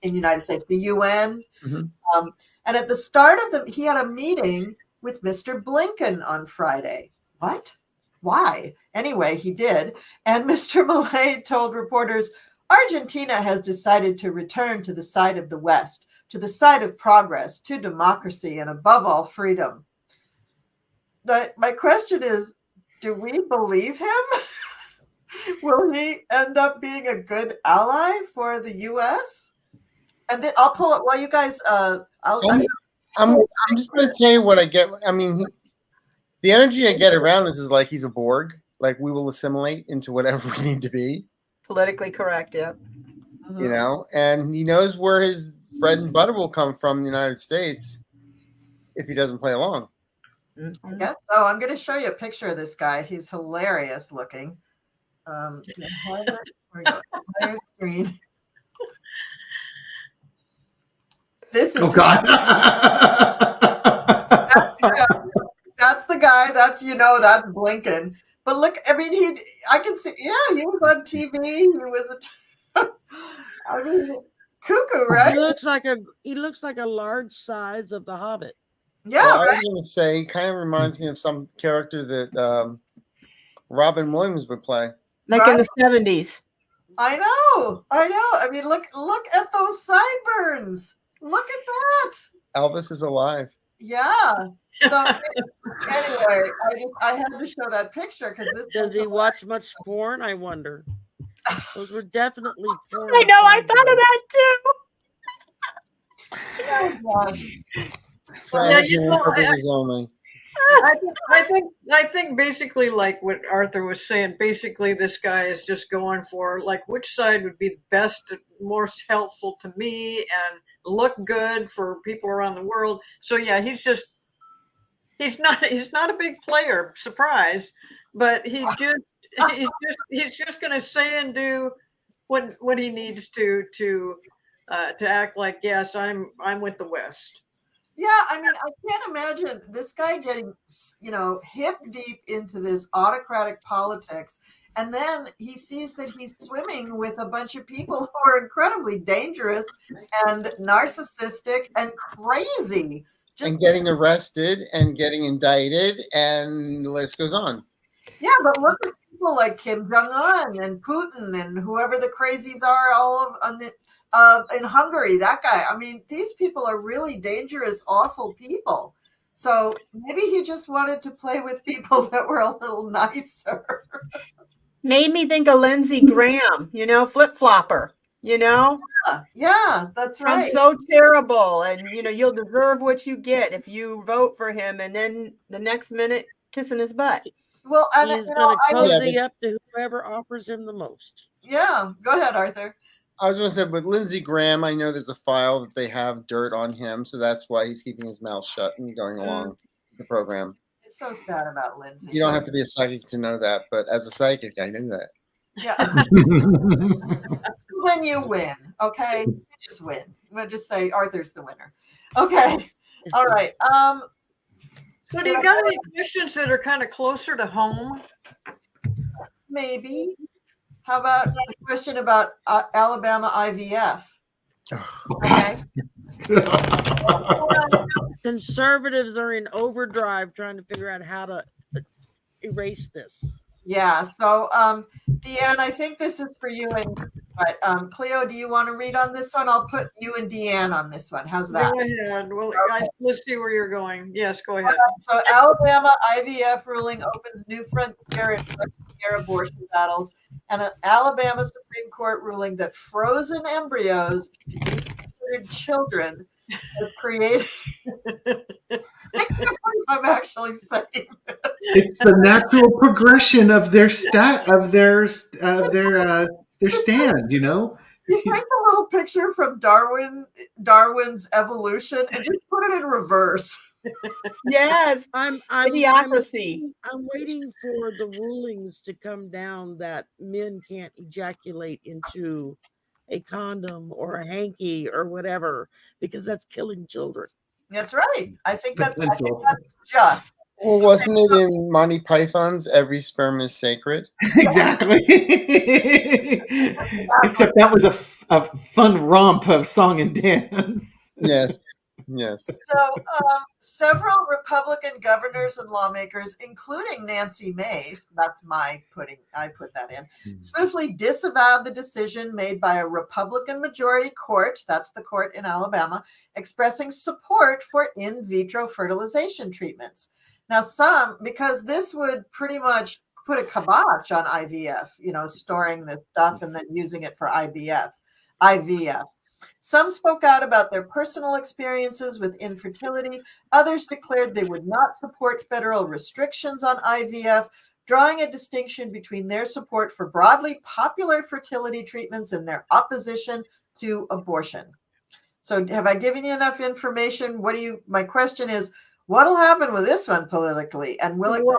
in the United States, the UN. Mm-hmm. And at the start of he had a meeting with Mr. Blinken on Friday. What? Why? Anyway, he did. And Mr. Milei told reporters, Argentina has decided to return to the side of the West, to the side of progress, to democracy, and above all, freedom. My question is, do we believe him? Will he end up being a good ally for the U.S.? And then I'll pull it while you guys. I'm just going to tell you what I get. I mean, the energy I get around this is like he's a Borg. Like we will assimilate into whatever we need to be. Politically correct, yeah. You know, and he knows where his bread and butter will come from in the United States if he doesn't play along. I guess so. I'm going to show you a picture of this guy. He's hilarious looking. Screen. This is God. That's the guy. That's that's Blinken. But look, I mean, I can see. Yeah, he was on TV. He was I mean, cuckoo, right? He looks like a large size of the Hobbit. Yeah, well, right? I was going to say, he kind of reminds me of some character that Robin Williams would play. Like in the 70s. I know. I mean, look at those sideburns. Look at that. Elvis is alive. Yeah. So anyway, I had to show that picture because does he watch much porn? I wonder. Those were definitely porn. I know. I thought of that too. Oh gosh. Purposes only. I think basically like what Arthur was saying, basically this guy is just going for like which side would be best, most helpful to me and look good for people around the world. So yeah, he's not a big player, surprise, but he's just going to say and do what he needs to act like, yes, I'm with the West. Yeah, I mean, I can't imagine this guy getting, hip deep into this autocratic politics. And then he sees that he's swimming with a bunch of people who are incredibly dangerous and narcissistic and crazy. And getting arrested and getting indicted, and the list goes on. Yeah, but look at people like Kim Jong-un and Putin and whoever the crazies are in Hungary, that guy. I mean, these people are really dangerous, awful people. So maybe he just wanted to play with people that were a little nicer. Made me think of Lindsey Graham, flip-flopper, Yeah, that's right. I'm so terrible. And, you'll deserve what you get if you vote for him. And then the next minute, kissing his butt. Well, and he's going to cozy up to whoever offers him the most. Yeah, go ahead, Arthur. I was going to say, with Lindsey Graham, I know there's a file that they have dirt on him, so that's why he's keeping his mouth shut and going along the program. It's so sad about Lindsey. You don't have to be a psychic to know that, but as a psychic, I knew that. Yeah. When you win, okay? You just win. We'll just say Arthur's the winner. Okay. All right. So do you got any questions that are kind of closer to home? Maybe. How about a question about Alabama IVF? Okay. Conservatives are in overdrive trying to figure out how to erase this. Yeah. So, Deanne, I think this is for you. But Cleo, do you want to read on this one? I'll put you and Deanne on this one. How's that? Go ahead. Well, let's see where you're going. Yes, go ahead. So Alabama IVF ruling opens new frontier in abortion battles, and an Alabama Supreme Court ruling that frozen embryos considered children have created. I'm actually saying this. It's the natural progression of their stand. You take a little picture from Darwin's evolution and just put it in reverse. Yes. I'm Idiocracy. waiting for the rulings to come down that men can't ejaculate into a condom or a hanky or whatever, because that's killing children. That's right. I think that's Potential. just. Well, wasn't it in Monty Python's "Every Sperm is Sacred"? Exactly. Except that was a fun romp of song and dance. Yes, yes. So, several Republican governors and lawmakers, including Nancy Mace, I put that in, swiftly disavowed the decision made by a Republican majority court, that's the court in Alabama, expressing support for in vitro fertilization treatments. Now, because this would pretty much put a kibosh on IVF, storing this stuff and then using it for IVF. Some spoke out about their personal experiences with infertility. Others declared they would not support federal restrictions on IVF, drawing a distinction between their support for broadly popular fertility treatments and their opposition to abortion. So have I given you enough information? My question is, what'll happen with this one politically? And will it go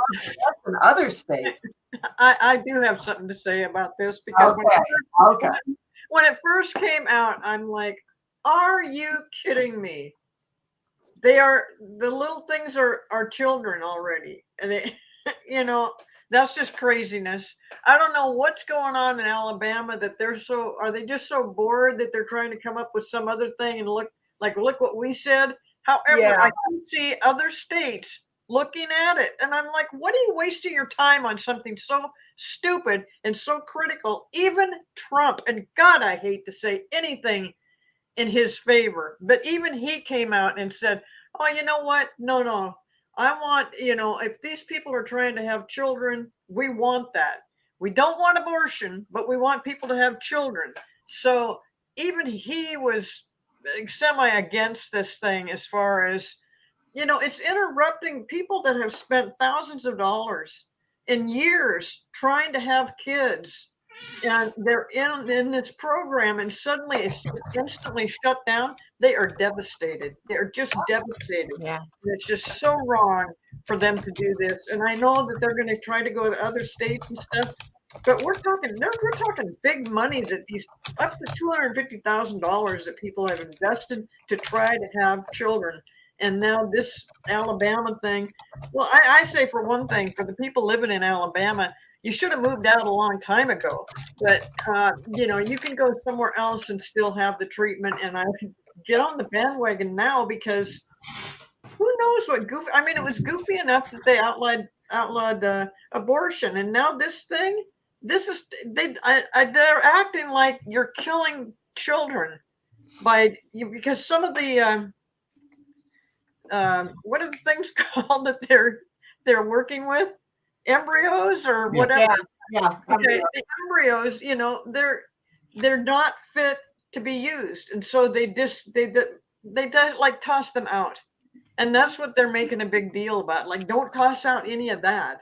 in other states? I do have something to say about this because when it first came out, I'm like, are you kidding me? The little things are children already. And they, that's just craziness. I don't know what's going on in Alabama that are they just so bored that they're trying to come up with some other thing and look what we said. However, I can see other states looking at it. And I'm like, what are you wasting your time on something so stupid and so critical? Even Trump, and God, I hate to say anything in his favor, but even he came out and said, oh, you know what? No. I want, if these people are trying to have children, we want that. We don't want abortion, but we want people to have children. So even he was semi against this thing as far as, it's interrupting people that have spent thousands of dollars in years trying to have kids. And they're in this program, and suddenly it's instantly shut down. They are devastated. They're just devastated. Yeah. It's just so wrong for them to do this. And I know that they're going to try to go to other states and stuff, but we're talking big money that these up to $250,000 that people have invested to try to have children. And now this Alabama thing. Well, I say for one thing, for the people living in Alabama, you should have moved out a long time ago. But, you can go somewhere else and still have the treatment. And I could get on the bandwagon now because who knows what goofy. I mean, it was goofy enough that they outlawed abortion. And now this thing, they're acting like you're killing children because some of the, what are the things called that they're working with? Embryos or whatever. Yeah. Okay, the embryos, they're not fit to be used, and so they just like toss them out, and that's what they're making a big deal about. Like, don't toss out any of that.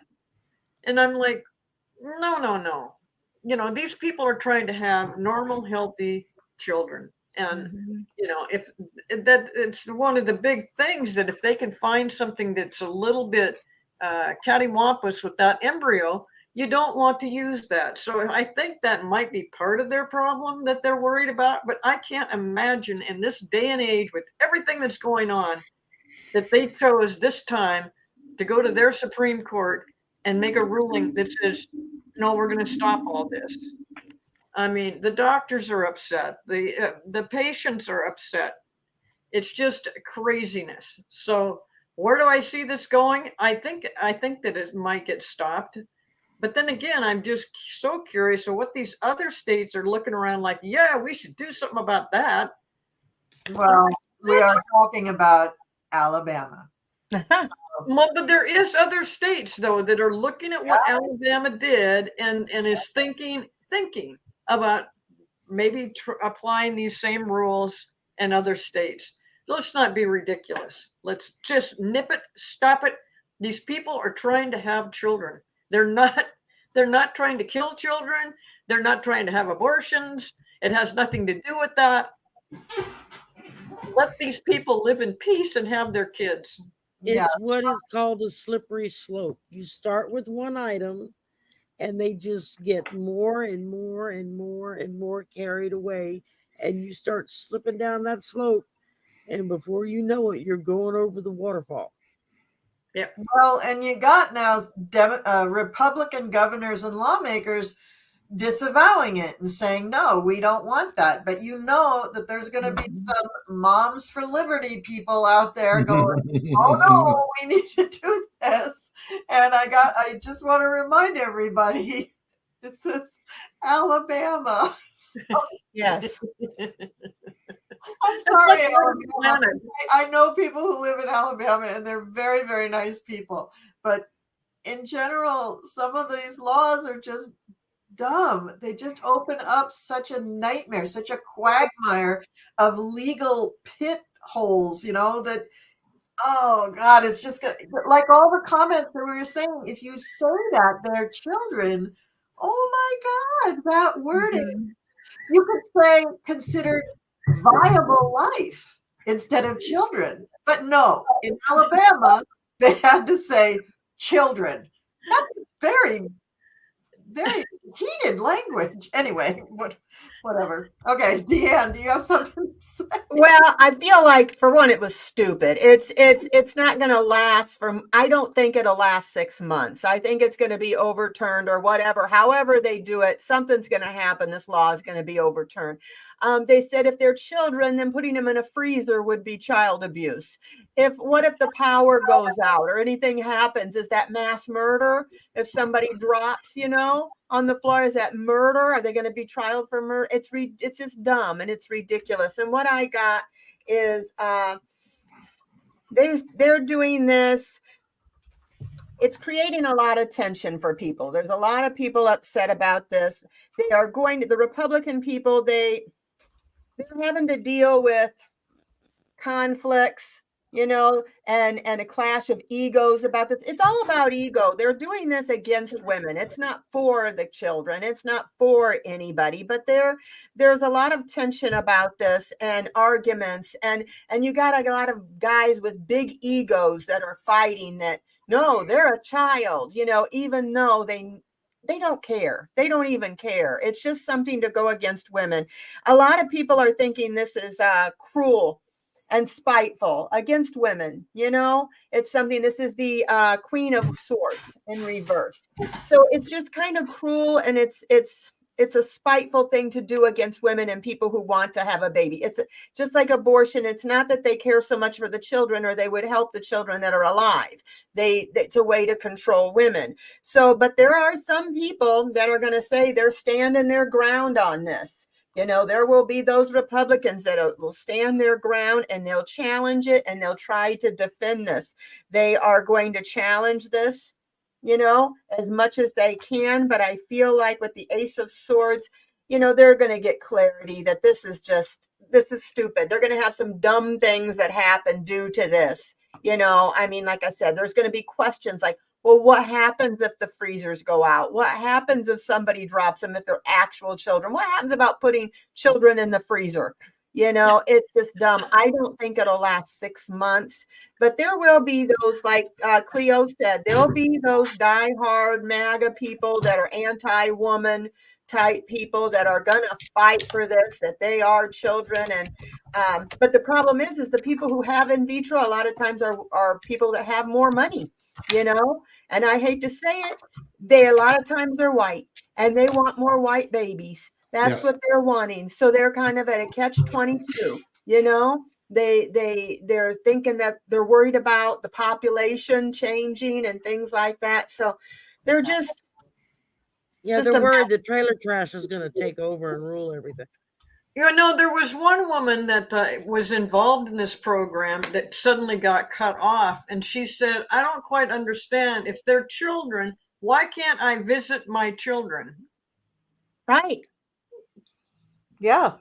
And I'm like, no. These people are trying to have normal, healthy children, and if that it's one of the big things that if they can find something that's a little bit cattywampus with that embryo, you don't want to use that. So I think that might be part of their problem that they're worried about. But I can't imagine in this day and age with everything that's going on that they chose this time to go to their Supreme Court and make a ruling that says, no, we're going to stop all this. I mean, the doctors are upset. The patients are upset. It's just craziness. So where do I see this going? I think that it might get stopped. But then again, I'm just so curious of what these other states are looking around like, yeah, we should do something about that. Well, we are talking about Alabama. Well, but there is other states, though, that are looking at what Alabama did and is thinking about maybe applying these same rules in other states. Let's not be ridiculous. Let's just nip it, stop it. These people are trying to have children. They're not trying to kill children. They're not trying to have abortions. It has nothing to do with that. Let these people live in peace and have their kids. Yeah. It's what is called a slippery slope. You start with one item and they just get more and more and more and more carried away. And you start slipping down that slope. And before you know it, you're going over the waterfall. Well, and you got now Republican governors and lawmakers disavowing it and saying, no, we don't want that. But you know that there's going to be some Moms for Liberty people out there going, oh no, we need to do this. And I just want to remind everybody, this is Alabama. Yes. I'm sorry, like Alabama. I know people who live in Alabama and they're very, very nice people. But in general, some of these laws are just dumb. They just open up such a nightmare, such a quagmire of legal pit holes, that, oh God, it's just like all the comments that we were saying. If you say that they're children, oh my God, that wording, you could say considered viable life instead of children. But no, in Alabama, they had to say children. That's very, very heated language. Anyway, whatever. Okay, Deanne, do you have something to say? Well, I feel like for one, it was stupid. It's not going to last I don't think it'll last 6 months. I think it's going to be overturned or whatever. However they do it, something's going to happen. This law is going to be overturned. They said if they're children, then putting them in a freezer would be child abuse. What if the power goes out or anything happens? Is that mass murder? If somebody drops, on the floor, is that murder? Are they going to be trialed for murder? It's just dumb and it's ridiculous. And what I got is they're doing this. It's creating a lot of tension for people. There's a lot of people upset about this. They are going to the Republican people. They're having to deal with conflicts, and a clash of egos about this. It's all about ego. They're doing this against women. It's not for the children. It's not for anybody, but there's a lot of tension about this and arguments. And you got a lot of guys with big egos that are fighting that, no, they're a child, even though they don't care. They don't even care. It's just something to go against women. A lot of people are thinking this is cruel and spiteful against women. It's something, this is the Queen of Swords in reverse. So it's just kind of cruel, and it's a spiteful thing to do against women and people who want to have a baby. It's just like abortion. It's not that they care so much for the children, or they would help the children that are alive. It's a way to control women. So, but there are some people that are going to say they're standing their ground on this. There will be those Republicans that will stand their ground, and they'll challenge it, and they'll try to defend this. They are going to challenge this, as much as they can. But I feel like with the Ace of Swords, they're going to get clarity that this is stupid. They're going to have some dumb things that happen due to this. Like I said, there's going to be questions like, well, what happens if the freezers go out? What happens if somebody drops them, if they're actual children? What happens about putting children in the freezer? It's just dumb. I don't think it'll last 6 months, but there will be those, like Cleo said, there'll be those diehard MAGA people that are anti-woman type people that are going to fight for this, that they are children. And but the problem is the people who have in vitro a lot of times are people that have more money, and I hate to say it, a lot of times they're white, and they want more white babies. That's what they're wanting. So they're kind of at a catch-22, they're thinking that they're worried about the population changing and things like that. So they're just, they're worried the trailer trash is going to take over and rule everything. There was one woman that was involved in this program that suddenly got cut off. And she said, I don't quite understand. If they're children, why can't I visit my children? Right. Yeah.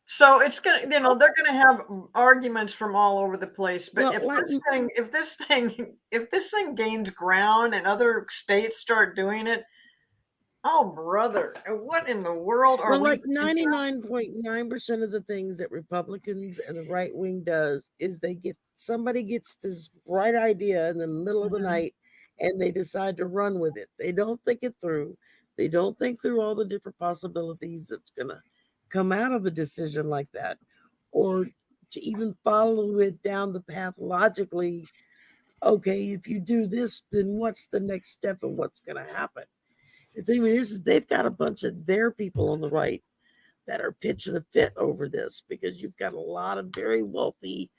So it's going to, they're going to have arguments from all over the place. But if this thing gains ground and other states start doing it, Oh, brother. What in the world are But we like doing? 99.9% of the things that Republicans and the right wing does is somebody gets this bright idea in the middle of the night and they decide to run with it. They don't think it through. They don't think through all the different possibilities that's going to come out of a decision like that, or to even follow it down the path logically. Okay, if you do this, then what's the next step and what's going to happen? The thing is, they've got a bunch of their people on the right that are pitching a fit over this, because you've got a lot of very wealthy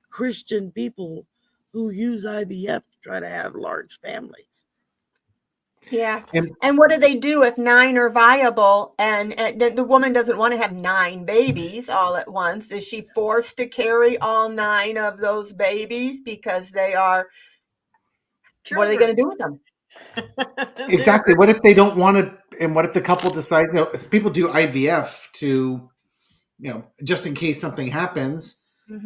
Christian people who use IVF to try to have large families. Yeah. And And what do they do if 9 are viable and the woman doesn't want to have 9 babies all at once? Is she forced to carry all 9 of those babies because they are, what are they going to do with them? exactly, what if they don't want to? And what if the couple decide? People do IVF to, just in case something happens.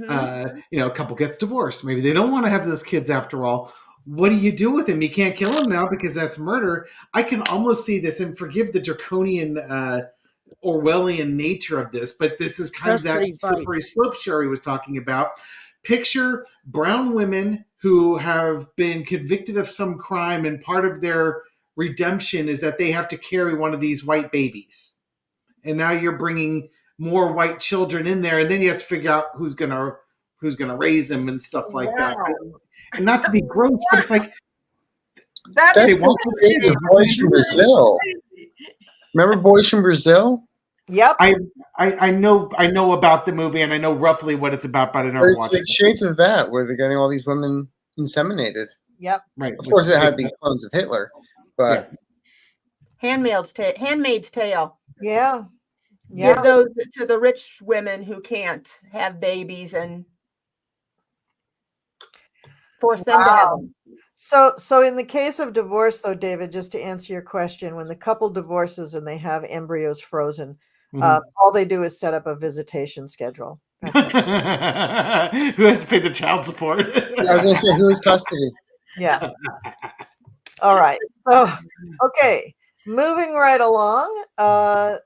A couple gets divorced. Maybe they don't want to have those kids after all. What do you do with him? You can't kill him now because that's murder. I can almost see this, and forgive the draconian Orwellian nature of this, but this is kind of that Custody slippery fights. slope Sherry was talking about. Picture brown women who have been convicted of some crime, and part of their redemption is that they have to carry one of these white babies. And now you're bringing more white children in there, and then you have to figure out who's gonna raise them and stuff like that. Wow. And not to be gross, but it's like That That's they is want the days of to Boys from Brazil. crazy. Remember Boys from Brazil? Yep. I know about the movie, and I know roughly what it's about, but I But never it's watched like it. shades of that, where they're getting all these women inseminated. Yep. Right. Of course, it had to be clones of Hitler, but Handmaid's Tale. Yeah. Give Yeah. those to the rich women who can't have babies and force them to have Wow. them. So in the case of divorce, though, David, just to answer your question, when the couple divorces and they have embryos frozen, all they do is set up a visitation schedule. That's it. Who has to pay the child support? I was going to say, who is custody? Yeah. All right. So, okay. Moving right along.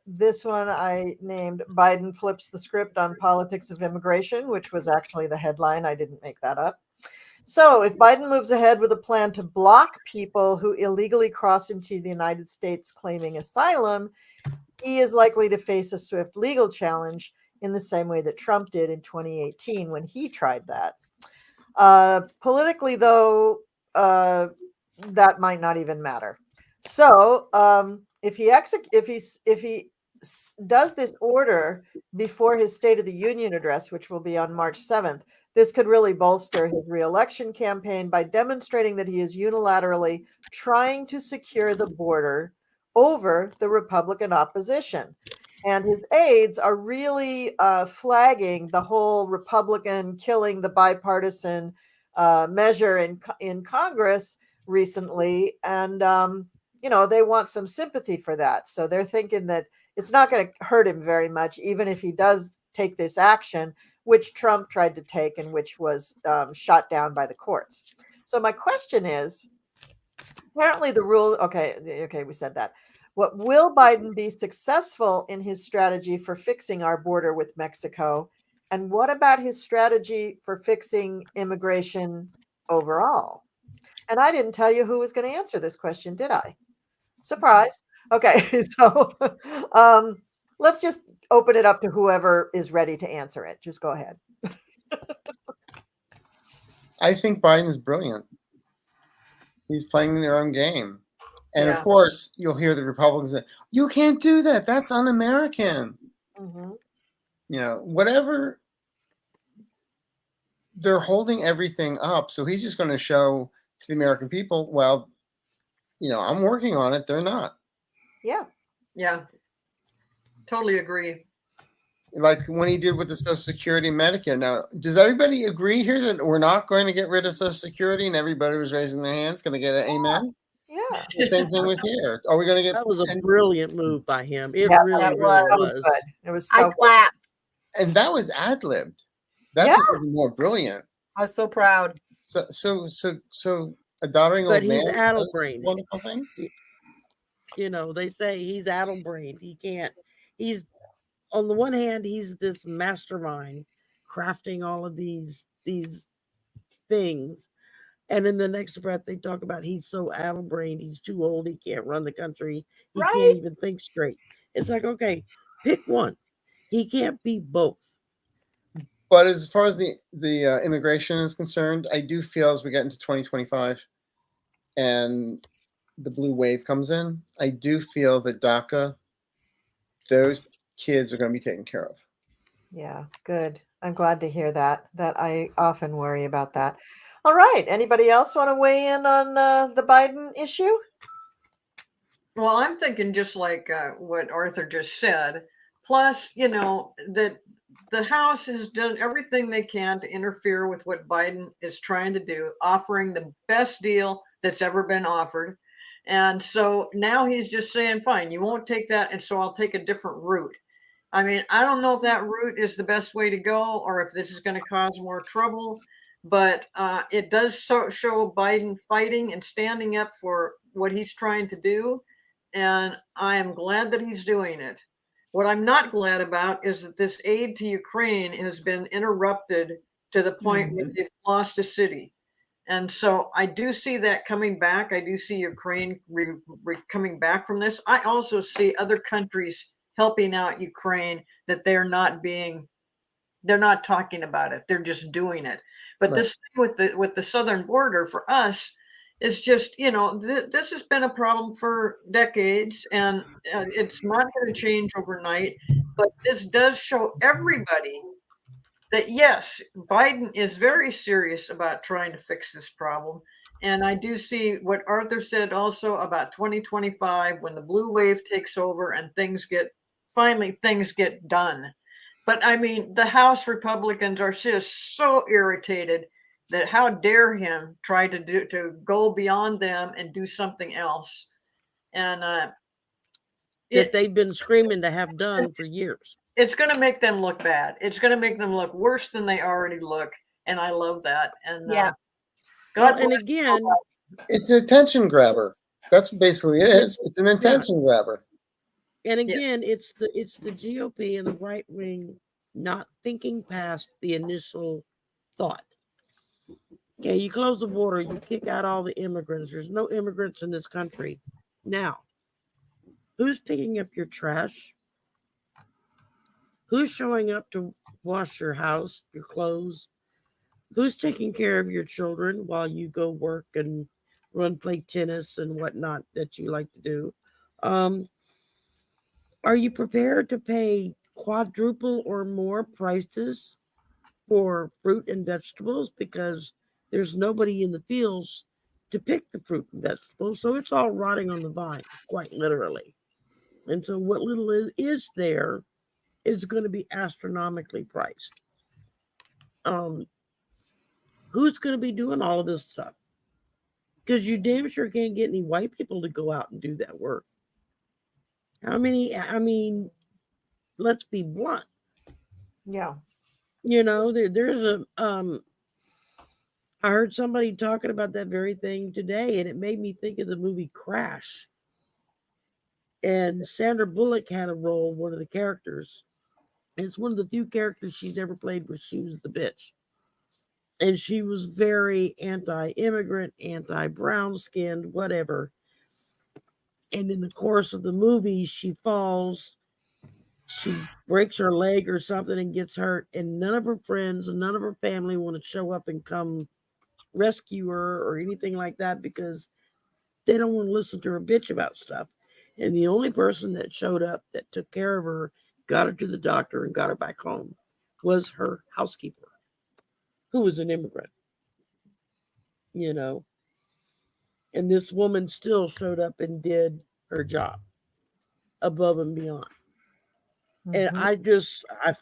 This one I named Biden Flips the Script on Politics of Immigration, which was actually the headline. I didn't make that up. So, if Biden moves ahead with a plan to block people who illegally cross into the United States claiming asylum, he is likely to face a swift legal challenge in the same way that Trump did in 2018 when he tried that. Politically, though, that might not even matter. So, if he does this order before his State of the Union address, which will be on March 7th, this could really bolster his reelection campaign by demonstrating that he is unilaterally trying to secure the border over the Republican opposition. And his aides are really flagging the whole Republican killing the bipartisan measure in Congress recently. And, they want some sympathy for that. So they're thinking that it's not going to hurt him very much, even if he does take this action, which Trump tried to take and which was shot down by the courts. So my question is, apparently the rule, okay, we said that. What will Biden be successful in his strategy for fixing our border with Mexico? And what about his strategy for fixing immigration overall? And I didn't tell you who was going to answer this question, did I? Surprise. Okay, so let's just open it up to whoever is ready to answer it. Just go ahead. I think Biden is brilliant. He's playing their own game. And Yeah. of course, you'll hear the Republicans say, you can't do that. That's un-American. Whatever. They're holding everything up. So he's just going to show to the American people, well, I'm working on it. They're not. Yeah. Yeah. Totally agree. Like when he did with the Social Security and Medicare. Now, does everybody agree here that we're not going to get rid of Social Security, and everybody who's raising their hands going to get an amen? Yeah. The same thing with here. Are we going to get? That was a brilliant move by him. It Yeah, really, that really was was. good. It was I so clapped. And that was ad-libbed. That's Yeah. what's even more brilliant. I was so proud. So a doddering But old he's man addle does brained. wonderful things. They say he's addle-brained. He's on the one hand, he's this mastermind crafting all of these things. And in the next breath, they talk about he's so addle-brained, he's too old, he can't run the country, he Right? can't even think straight. It's like, okay, pick one. He can't be both. But as far as the immigration is concerned, I do feel as we get into 2025 and the blue wave comes in, I do feel that DACA, those kids are going to be taken care of. Yeah, good. I'm glad to hear that. That I often worry about that. All right. Anybody else want to weigh in on the Biden issue? Well, I'm thinking just like what Arthur just said. Plus, that the House has done everything they can to interfere with what Biden is trying to do, offering the best deal that's ever been offered. And so now he's just saying, fine, you won't take that. And so I'll take a different route. I mean, I don't know if that route is the best way to go or if this is going to cause more trouble, but it does show Biden fighting and standing up for what he's trying to do. And I am glad that he's doing it. What I'm not glad about is that this aid to Ukraine has been interrupted to the point where they've lost a city. And so I do see that coming back. I do see Ukraine coming back from this. I also see other countries helping out Ukraine that they're not talking about it. They're just doing it. But Right. This thing with the southern border for us is just, this has been a problem for decades, and it's not going to change overnight. But this does show everybody that yes, Biden is very serious about trying to fix this problem. And I do see what Arthur said also about 2025 when the blue wave takes over and things get done. But I mean, the House Republicans are just so irritated that how dare him try to go beyond them and do something else. And That they've been screaming to have done for years. It's going to make them look bad. It's going to make them look worse than they already look. And I love that. And Yeah. God and bless again, It's an attention grabber. That's what basically it is. It's an attention grabber. And again, it's the GOP and the right wing not thinking past the initial thought. Okay, you close the border, you kick out all the immigrants. There's no immigrants in this country. Now, who's picking up your trash? Who's showing up to wash your house, your clothes? Who's taking care of your children while you go work and play tennis and whatnot that you like to do? Are you prepared to pay quadruple or more prices for fruit and vegetables because there's nobody in the fields to pick the fruit and vegetables? So it's all rotting on the vine, quite literally. And so what little is there is going to be astronomically priced. Who's going to be doing all of this stuff? Because you damn sure can't get any white people to go out and do that work. How many? I mean, let's be blunt. Yeah. There's a I heard somebody talking about that very thing today, and it made me think of the movie Crash. And Sandra Bullock had a role, one of the characters. And it's one of the few characters she's ever played where she was the bitch. And she was very anti-immigrant, anti-brown skinned, whatever. And in the course of the movie, she falls, she breaks her leg or something and gets hurt. And none of her friends and none of her family want to show up and come rescue her or anything like that because they don't want to listen to her bitch about stuff. And the only person that showed up that took care of her, got her to the doctor and got her back home was her housekeeper, who was an immigrant, And this woman still showed up and did her job above and beyond. And I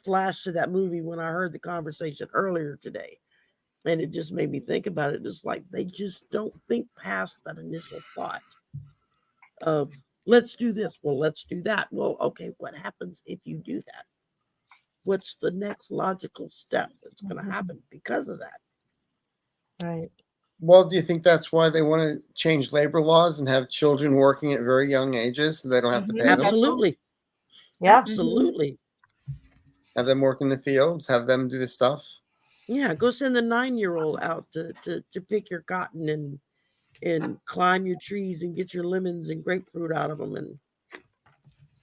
flashed to that movie when I heard the conversation earlier today. And it just made me think about it. It's like they just don't think past that initial thought of let's do this. Well, let's do that. Well, okay, what happens if you do that? What's the next logical step that's going to happen because of that? Right. Well, do you think that's why they want to change labor laws and have children working at very young ages so they don't have to pay them? Absolutely. Yeah. Absolutely. Have them work in the fields, have them do the stuff? Yeah, go send the 9-year-old out to pick your cotton and climb your trees and get your lemons and grapefruit out of them.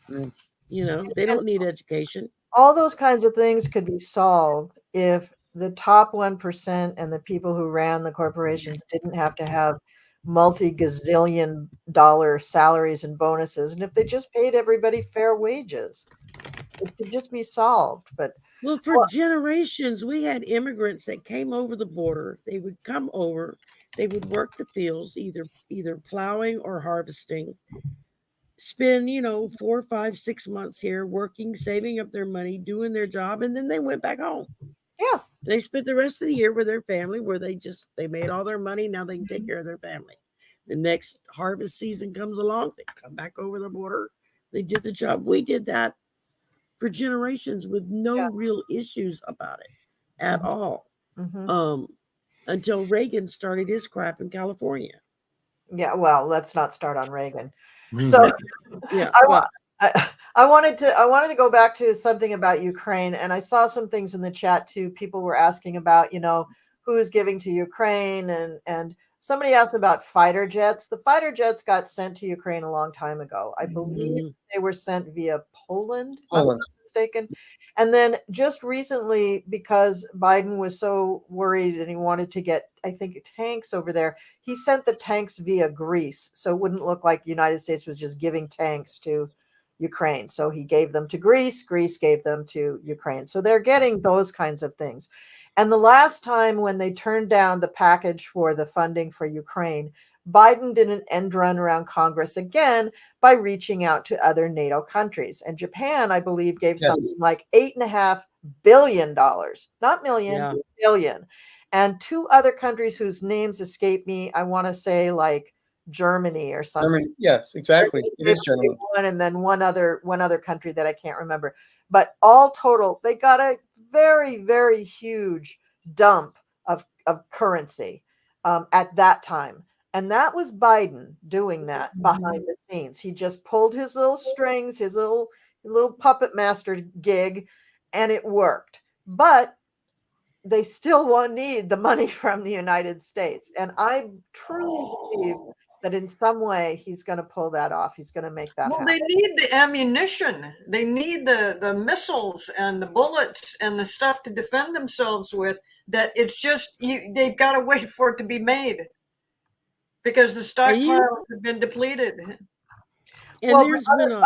And, they don't need education. All those kinds of things could be solved if the top 1% and the people who ran the corporations didn't have to have multi-gazillion dollar salaries and bonuses. And if they just paid everybody fair wages, it could just be solved. But Well, for generations, we had immigrants that came over the border. They would come over, they would work the fields, either plowing or harvesting, spend 4, 5, 6 months here working, saving up their money, doing their job, and then they went back home. yeah, They spent the rest of the year with their family, where they made all their money. Now they can take care of their family. The next harvest season comes along, they come back over the border, they did the job. We did that for generations with no real issues about it at all. Until Reagan started his crap in California. Yeah, well, let's not start on Reagan. Mm. So Yeah, I wanted to go back to something about Ukraine, and I saw some things in the chat too. People were asking about, who is giving to Ukraine, and somebody asked about fighter jets. The fighter jets got sent to Ukraine a long time ago. I believe they were sent via Poland, if I'm not mistaken. And then just recently, because Biden was so worried and he wanted to get, I think, tanks over there, he sent the tanks via Greece. So it wouldn't look like the United States was just giving tanks to Ukraine. So he gave them to Greece. Greece gave them to Ukraine. So they're getting those kinds of things. And the last time when they turned down the package for the funding for Ukraine, Biden did an end run around Congress again by reaching out to other NATO countries. And Japan, I believe, gave something like $8.5 billion, not million, billion. And 2 other countries whose names escape me, I want to say like Germany or something. Germany, yes, exactly. It is Germany. And then one other country that I can't remember. But all total, they got a very, very huge dump of currency at that time. And that was Biden doing that behind the scenes. He just pulled his little strings, his little puppet master gig, and it worked. But they still need the money from the United States. And I truly believe that in some way he's going to pull that off. He's going to make that happen. They need the ammunition. They need the missiles and the bullets and the stuff to defend themselves with. That it's just, they've got to wait for it to be made because the stockpiles have been depleted. And well, there's been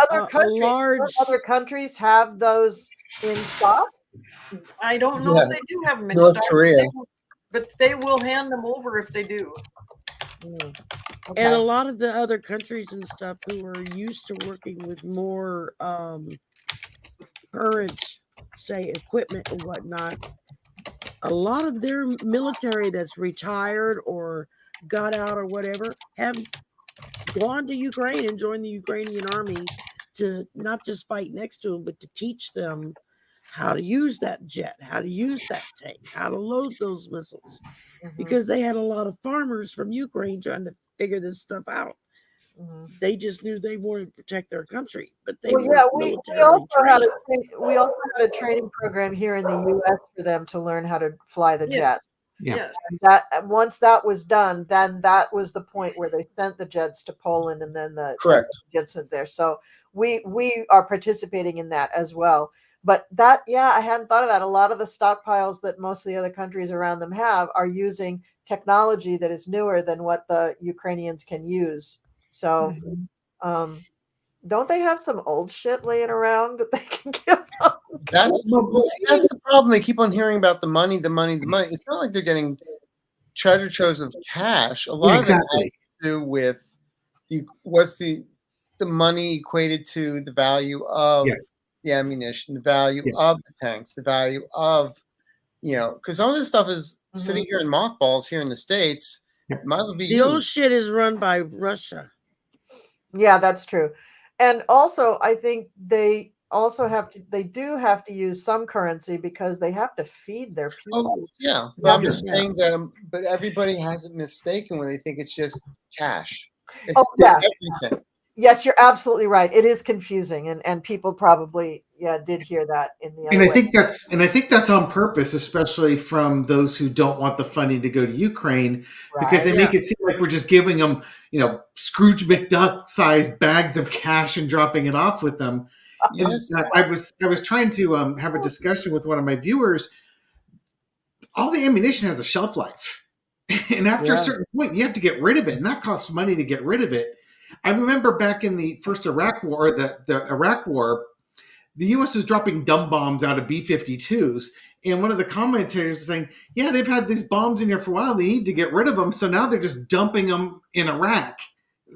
other countries have those in stock. I don't know if they do have them in North stock, Korea. but they will hand them over if they do. Okay. And a lot of the other countries and stuff who are used to working with more current, say, equipment and whatnot, a lot of their military that's retired or got out or whatever have gone to Ukraine and joined the Ukrainian army to not just fight next to them, but to teach them how to use that jet, how to use that tank, how to load those missiles, because they had a lot of farmers from Ukraine trying to figure this stuff out. They just knew they wanted to protect their country, but they we also had a training program here in the U.S. for them to learn how to fly the jet. Yeah. And that once that was done, then that was the point where they sent the jets to Poland, and then the jets went there. So we are participating in that as well. But that, I hadn't thought of that. A lot of the stockpiles that most of the other countries around them have are using technology that is newer than what the Ukrainians can use. So, don't they have some old shit laying around that they can give up? That's the problem. They keep on hearing about the money. It's not like they're getting treasure troves of cash. A lot of it has to do with what's the money equated to the value of the ammunition, the value of the tanks, the value of, because some of this stuff is sitting here in mothballs here in the States. Might as well be the old shit is run by Russia. Yeah, that's true. And also, I think they also they do have to use some currency because they have to feed their people. Oh, yeah. But Yeah. I'm just saying that, but everybody has it mistaken when they think it's just cash. Oh, It's yeah. everything. Yes, you're absolutely right. It is confusing, and people probably did hear that in the And other I way. think that's on purpose, especially from those who don't want the funding to go to Ukraine, because they Right. make it seem like we're just giving them, Scrooge McDuck sized bags of cash and dropping it off with them. And Yes. I was trying to have a discussion with one of my viewers. All the ammunition has a shelf life, and after a Yeah. certain point, you have to get rid of it, and that costs money to get rid of it. I remember back in the first Iraq War, the Iraq War, the U.S. was dropping dumb bombs out of B-52s, and one of the commentators was saying, "Yeah, they've had these bombs in here for a while. They need to get rid of them, so now they're just dumping them in Iraq."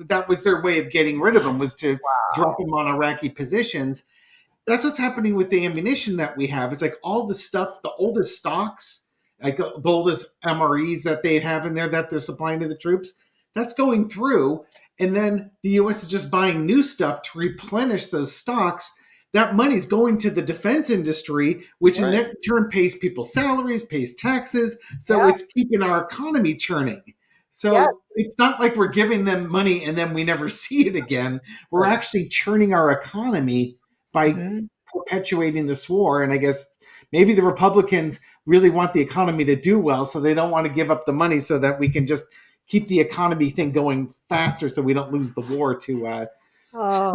That was their way of getting rid of them, was to drop them on Iraqi positions. That's what's happening with the ammunition that we have. It's like all the stuff, the oldest stocks, like the oldest MREs that they have in there that they're supplying to the troops, that's going through. And then the US is just buying new stuff to replenish those stocks. That money's going to the defense industry, which in Right. turn pays people's salaries, pays taxes. So Yeah. it's keeping our economy churning. So Yes. it's not like we're giving them money and then we never see it again. We're Right. actually churning our economy by Mhm. perpetuating this war. And I guess maybe the Republicans really want the economy to do well, so they don't want to give up the money so that we can just keep the economy thing going faster so we don't lose the war to Oh,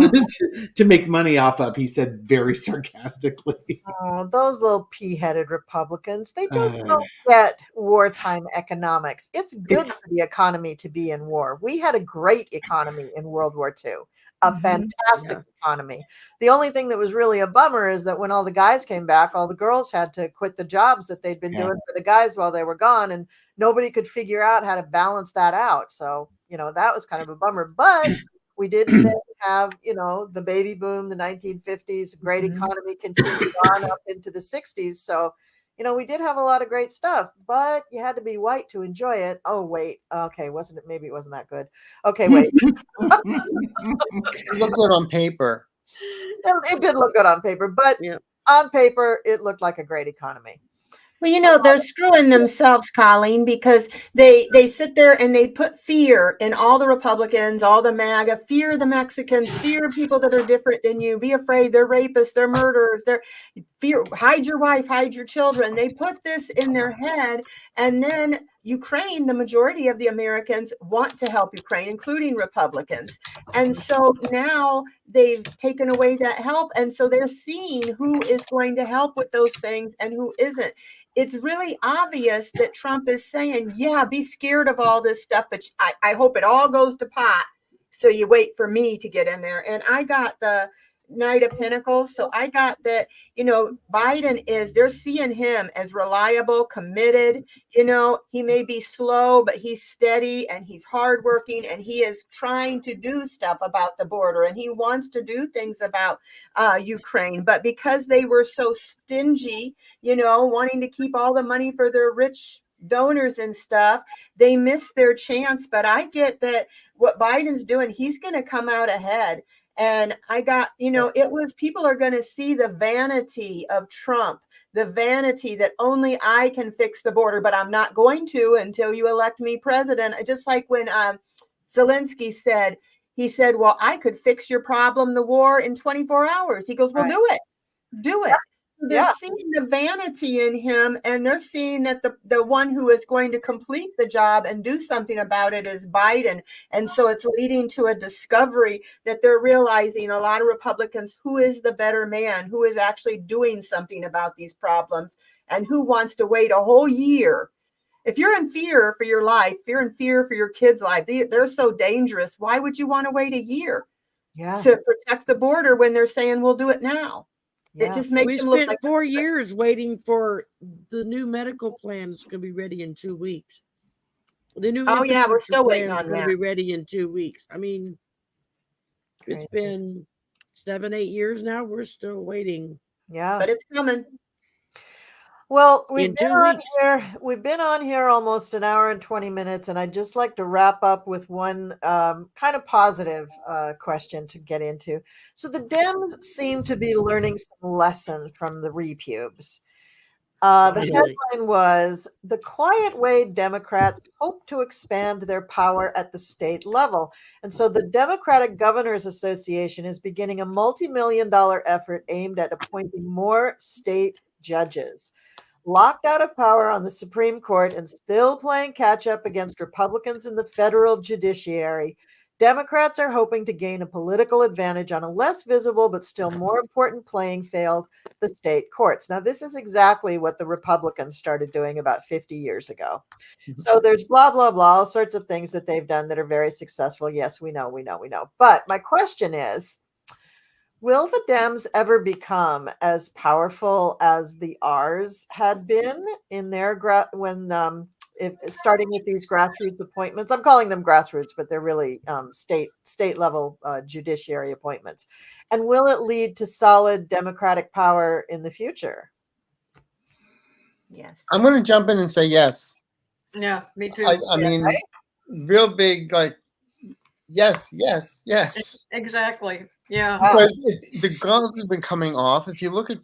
to make money off of, he said very sarcastically. those little pea-headed Republicans, they just Uh, don't get wartime economics. It's good it's for the economy to be in war. We had a great economy in World War II, a Mhm. fantastic economy. The only thing that was really a bummer is that when all the guys came back, all the girls had to quit the jobs that they'd been Yeah. doing for the guys while they were gone, and nobody could figure out how to balance that out. So, that was kind of a bummer. But we did then have, the baby boom, the 1950s, great Mhm. economy continued on up into the 60s. So, we did have a lot of great stuff, but you had to be white to enjoy it. Oh, wait. Okay. Maybe it wasn't that good. Okay, wait. It looked good on paper. It did look good on paper, but Yeah. on paper, it looked like a great economy. Well, they're screwing themselves, Colleen, because they sit there and they put fear in all the Republicans, all the MAGA, fear the Mexicans, fear people that are different than you, be afraid, they're rapists, they're murderers, they're fear, hide your wife, hide your children. They put this in their head, and then Ukraine, the majority of the Americans want to help Ukraine, including Republicans. And so now they've taken away that help. And so they're seeing who is going to help with those things and who isn't. It's really obvious that Trump is saying, yeah, be scared of all this stuff, but I hope it all goes to pot. So you wait for me to get in there. And I got the Knight of Pentacles. So I got that, Biden they're seeing him as reliable, committed. He may be slow, but he's steady and he's hardworking and he is trying to do stuff about the border and he wants to do things about Ukraine. But because they were so stingy, wanting to keep all the money for their rich donors and stuff, they missed their chance. But I get that what Biden's doing, he's going to come out ahead. And I got, it was people are going to see the vanity of Trump, the vanity that only I can fix the border, but I'm not going to until you elect me president. Just like when Zelensky said, well, I could fix your problem, the war, in 24 hours. He goes, well, Right. do it. They're Yeah. seeing the vanity in him, and they're seeing that the one who is going to complete the job and do something about it is Biden. And so it's leading to a discovery that they're realizing, a lot of Republicans, who is the better man, who is actually doing something about these problems, and who wants to wait a whole year. If you're in fear for your life, if you're in fear for your kids' lives, they're so dangerous. Why would you want to wait a year to protect the border when they're saying we'll do it now? It just makes We them look spent like 4 years waiting for the new medical plan. It's going to be ready in 2 weeks. The new Oh yeah, we're infrastructure still waiting plan is on going to that. be ready in 2 weeks. I mean, it's been 7, 8 years now. We're still waiting. Yeah. But it's coming. Well, in 2 weeks. we've been on here almost an hour and 20 minutes, and I'd just like to wrap up with one kind of positive question to get into. So the Dems seem to be learning some lessons from the repubes. The Finally. headline was "The Quiet Way Democrats Hope to Expand Their Power at the State Level." And so the Democratic Governors Association is beginning a multi-million-dollar effort aimed at appointing more state judges. Locked out of power on the Supreme Court and still playing catch up against Republicans in the federal judiciary, Democrats are hoping to gain a political advantage on a less visible but still more important playing field, the state courts. Now, this is exactly what the Republicans started doing about 50 years ago. So there's blah, blah, blah, all sorts of things that they've done that are very successful. Yes, we know. But my question is, will the Dems ever become as powerful as the R's had been in their starting with these grassroots appointments? I'm calling them grassroots, but they're really state level judiciary appointments. And will it lead to solid Democratic power in the future? Yes. I'm going to jump in and say yes. Yeah, me too. I mean, real big, like, yes. Exactly. Yeah. Because the gloves have been coming off. If you look at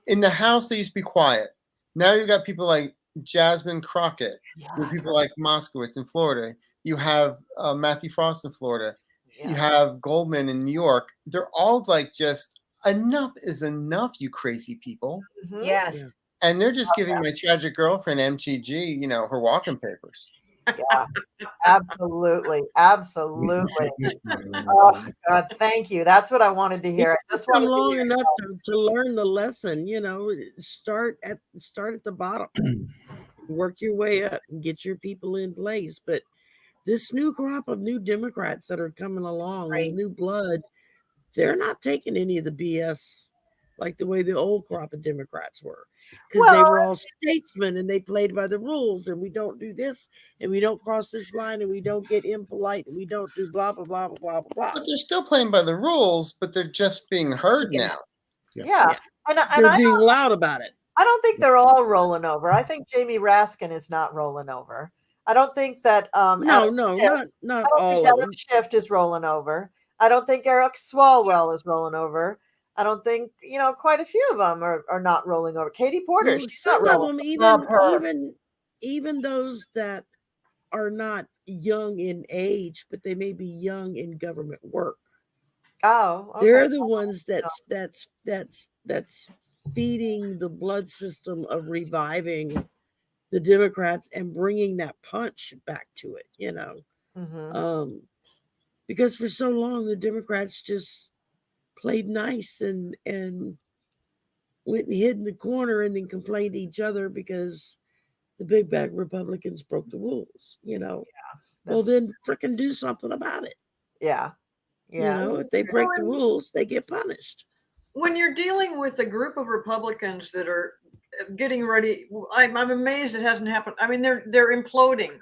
in the House, they used to be quiet. Now you got people like Jasmine Crockett. You have people like Moskowitz in Florida. You have Matthew Frost in Florida. Yeah. You have Goldman in New York. They're all like, just enough is enough, you crazy people. Mhm. Yes. Yeah. And they're just giving my tragic girlfriend, MTG, her walking papers. Yeah, absolutely. Oh God, thank you. That's what I wanted to hear. I just Come wanted to long hear. enough to learn the lesson. Start at the bottom, work your way up, and get your people in place. But this new crop of new Democrats that are coming along, Right. with new blood, they're not taking any of the BS like the way the old crop of Democrats were, because they were all statesmen and they played by the rules, and we don't do this, and we don't cross this line, and we don't get impolite, and we don't do blah blah blah blah blah blah. But they're still playing by the rules, but they're just being heard now. Yeah. And They're being loud about it. I don't think they're all rolling over. I think Jamie Raskin is not rolling over. I don't think that No, Adam not Schiff, I don't all think of Adam them. Schiff is rolling over. I don't think Eric Swalwell is rolling over. I don't think, quite a few of them are not rolling over. Katie Porter, Well, she's not some of rolling them, Love her. even those that are not young in age, but they may be young in government work. Oh, okay. They're the ones that's feeding the blood system of reviving the Democrats and bringing that punch back to it, Mhm. because for so long the Democrats just played nice and went and hid in the corner and then complained to each other because the big bag Republicans broke the rules. Well, That's- then frickin' do something about it. Yeah. If they break the rules, they get punished. When you're dealing with a group of Republicans that are getting ready, I'm amazed it hasn't happened. I mean, they're imploding.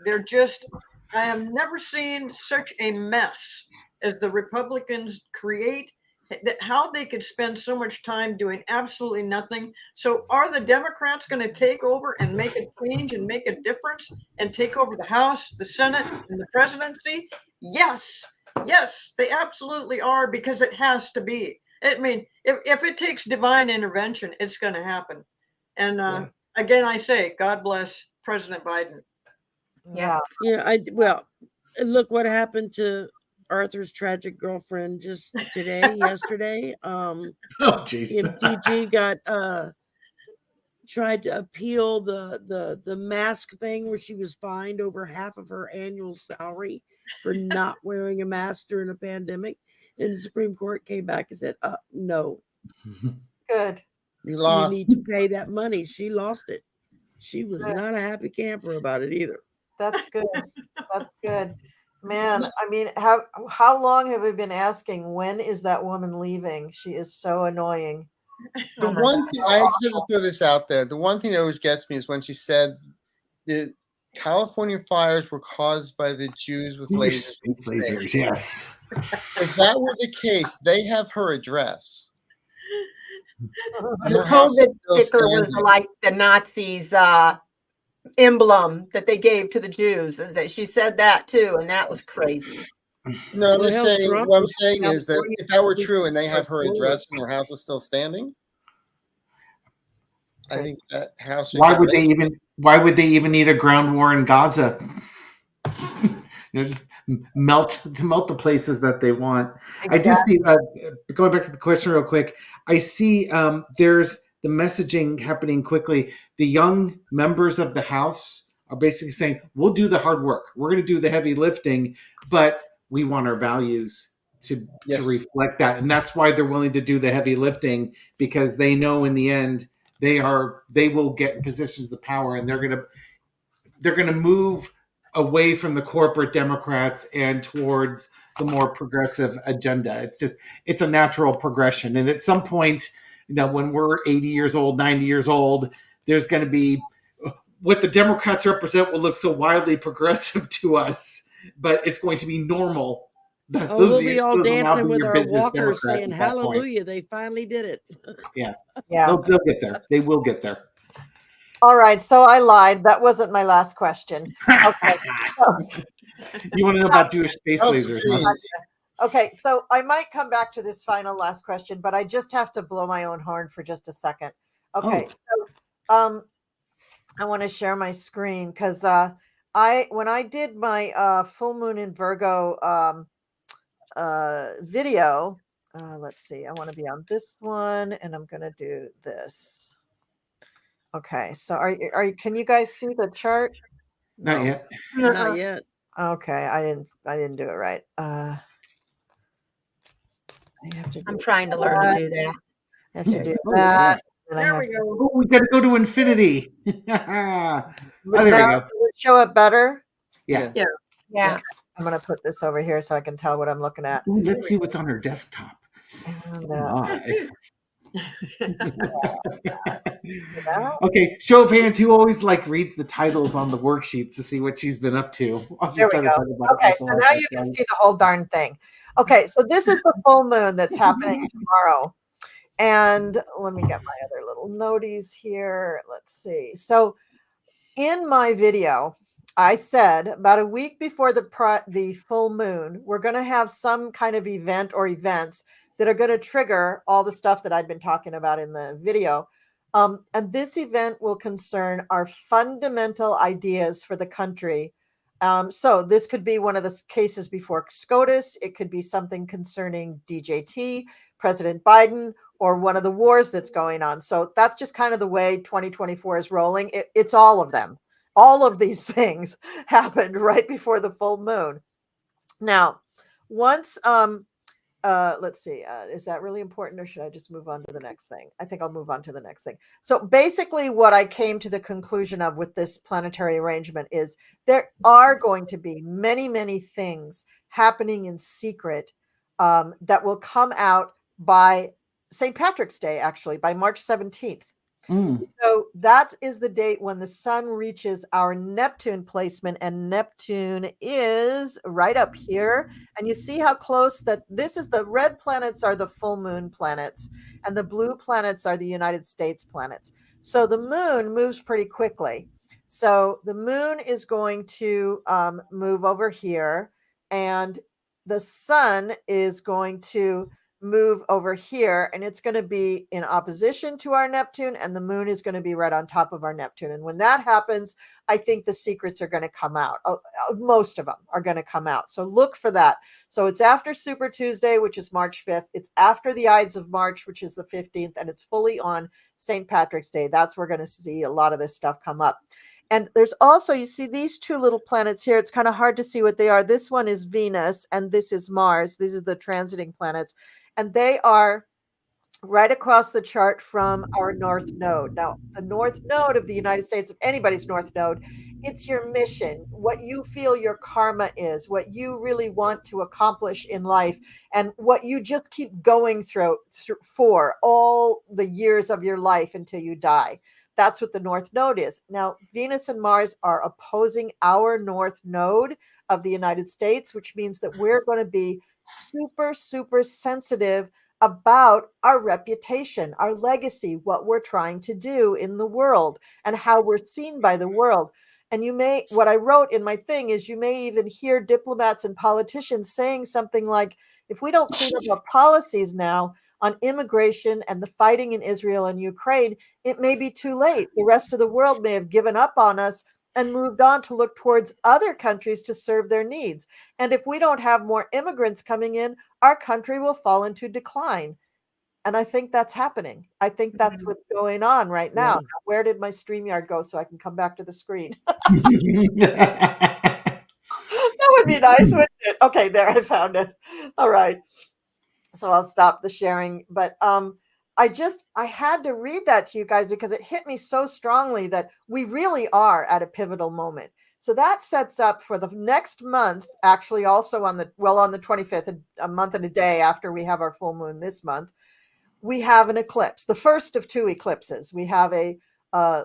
I have never seen such a mess as the Republicans create. How they could spend so much time doing absolutely nothing. So are the Democrats going to take over and make a change and make a difference and take over the House, the Senate, and the presidency? Yes, they absolutely are, because it has to be. I mean, if it takes divine intervention, it's going to happen. And again, I say, God bless President Biden. Yeah. Well, look what happened to Arthur's tragic girlfriend just yesterday. Oh, jeez. MTG got tried to appeal the mask thing, where she was fined over half of her annual salary for not wearing a mask during a pandemic. And the Supreme Court came back and said, no. Good. You lost. You need to pay that money. She lost it. She was not a happy camper about it either. That's good. That's good. Man, I mean, how long have we been asking, when is that woman leaving? She is so annoying. The one thing, I just have to throw this out there. The one thing that always gets me is when she said the California fires were caused by the Jews with lasers. Lasers, yes. If that were the case, they have her address. Uh-huh. The Her house is COVID still sticker was standing. like the Nazis' emblem that they gave to the Jews. And she said that too, and that was crazy. No, I'm Well, just hell, saying. Trump What I'm was saying is that California if that were was true and they have her forward. address and her house is still standing, I think that house should Why get would they lit. even? Why would they even need a ground war in Gaza? Just melt the places that they want. I do see. Going back to the question real quick, I see there's the messaging happening quickly. The young members of the House are basically saying, "We'll do the hard work. We're going to do the heavy lifting, but we want our values to Yes. reflect that," and that's why they're willing to do the heavy lifting, because they know in the end they will get positions of power, and they're going to move away from the corporate Democrats and towards the more progressive agenda. It's a natural progression. And at some point, when we're 80 years old, 90 years old, there's going to be what the Democrats represent will look so wildly progressive to us, but it's going to be normal. Oh, we'll be all those will now dancing be with your our business walkers Democrats saying, at that point. hallelujah, they finally did it. Yeah. Yeah. They'll get there. They will get there. All right. So I lied. That wasn't my last question. Okay. You want to know about Jewish space House lasers, huh? agrees. Okay, so I might come back to this final last question, but I just have to blow my own horn for just a second. Okay, so I want to share my screen because when I did my full moon in Virgo video, let's see, I want to be on this one, and I'm gonna do this. Okay, so can you guys see the chart? Not No. yet. Not yet. Okay, I didn't do it right. I have to I'm do trying to learn to do that. I have to do Oh, that. yeah. And I There have we go. Oh, we got to go to infinity. Oh, there now, we go. does it show it better? Yeah. Yeah. Yeah. I'm going to put this over here so I can tell what I'm looking at. Ooh, let's see what's on her desktop. And, My. that. Okay, show of hands. Who always reads the titles on the worksheets to see what she's been up to? I'll just There we try to go. talk about Okay, so now you can see the whole darn thing. Okay, so this is the full moon that's happening tomorrow. And let me get my other little noties here. Let's see. So in my video, I said about a week before the full moon, we're going to have some kind of event or events that are going to trigger all the stuff that I've been talking about in the video. And this event will concern our fundamental ideas for the country. So this could be one of the cases before SCOTUS. It could be something concerning DJT, President Biden, or one of the wars that's going on. So that's just kind of the way 2024 is rolling. It's all of them. All of these things happened right before the full moon. Now, once let's see, is that really important, or should I just move on to the next thing? I think I'll move on to the next thing. So basically what I came to the conclusion of with this planetary arrangement is there are going to be many, many things happening in secret that will come out by St. Patrick's Day, actually, by March 17th. So that is the date when the sun reaches our Neptune placement, and Neptune is right up here. And you see how close that this is. The red planets are the full moon planets, and the blue planets are the United States planets. So the moon moves pretty quickly. So the moon is going to move over here, and the sun is going to move over here, and it's going to be in opposition to our Neptune, and the moon is going to be right on top of our Neptune. And when that happens, I think the secrets are going to come out. Most of them are going to come out. So look for that. So it's after Super Tuesday, which is March 5th. It's after the Ides of March, which is the 15th, and it's fully on St. Patrick's Day. That's where we're going to see a lot of this stuff come up. And there's also, you see these two little planets here. It's kind of hard to see what they are. This one is Venus, and this is Mars. These are the transiting planets. And they are right across the chart from our North Node. Now, the North Node of the United States, if anybody's North Node, it's your mission, what you feel your karma is, what you really want to accomplish in life, and what you just keep going through for all the years of your life until you die. That's what the North Node is. Now, Venus and Mars are opposing our North Node of the United States, which means that we're going to be super, super sensitive about our reputation, our legacy, what we're trying to do in the world, and how we're seen by the world. And what I wrote in my thing is, you may even hear diplomats and politicians saying something like, if we don't clean up our policies now on immigration and the fighting in Israel and Ukraine, it may be too late. The rest of the world may have given up on us and moved on to look towards other countries to serve their needs. And if we don't have more immigrants coming in, our country will fall into decline. And I think that's happening. I think that's what's going on right now. Yeah. Where did my StreamYard go so I can come back to the screen? That would be nice, wouldn't it? Okay, there, I found it. All right. So I'll stop the sharing. But I had to read that to you guys because it hit me so strongly that we really are at a pivotal moment. So that sets up for the next month, actually also on the 25th, a month and a day after we have our full moon this month, we have an eclipse, the first of two eclipses. We have a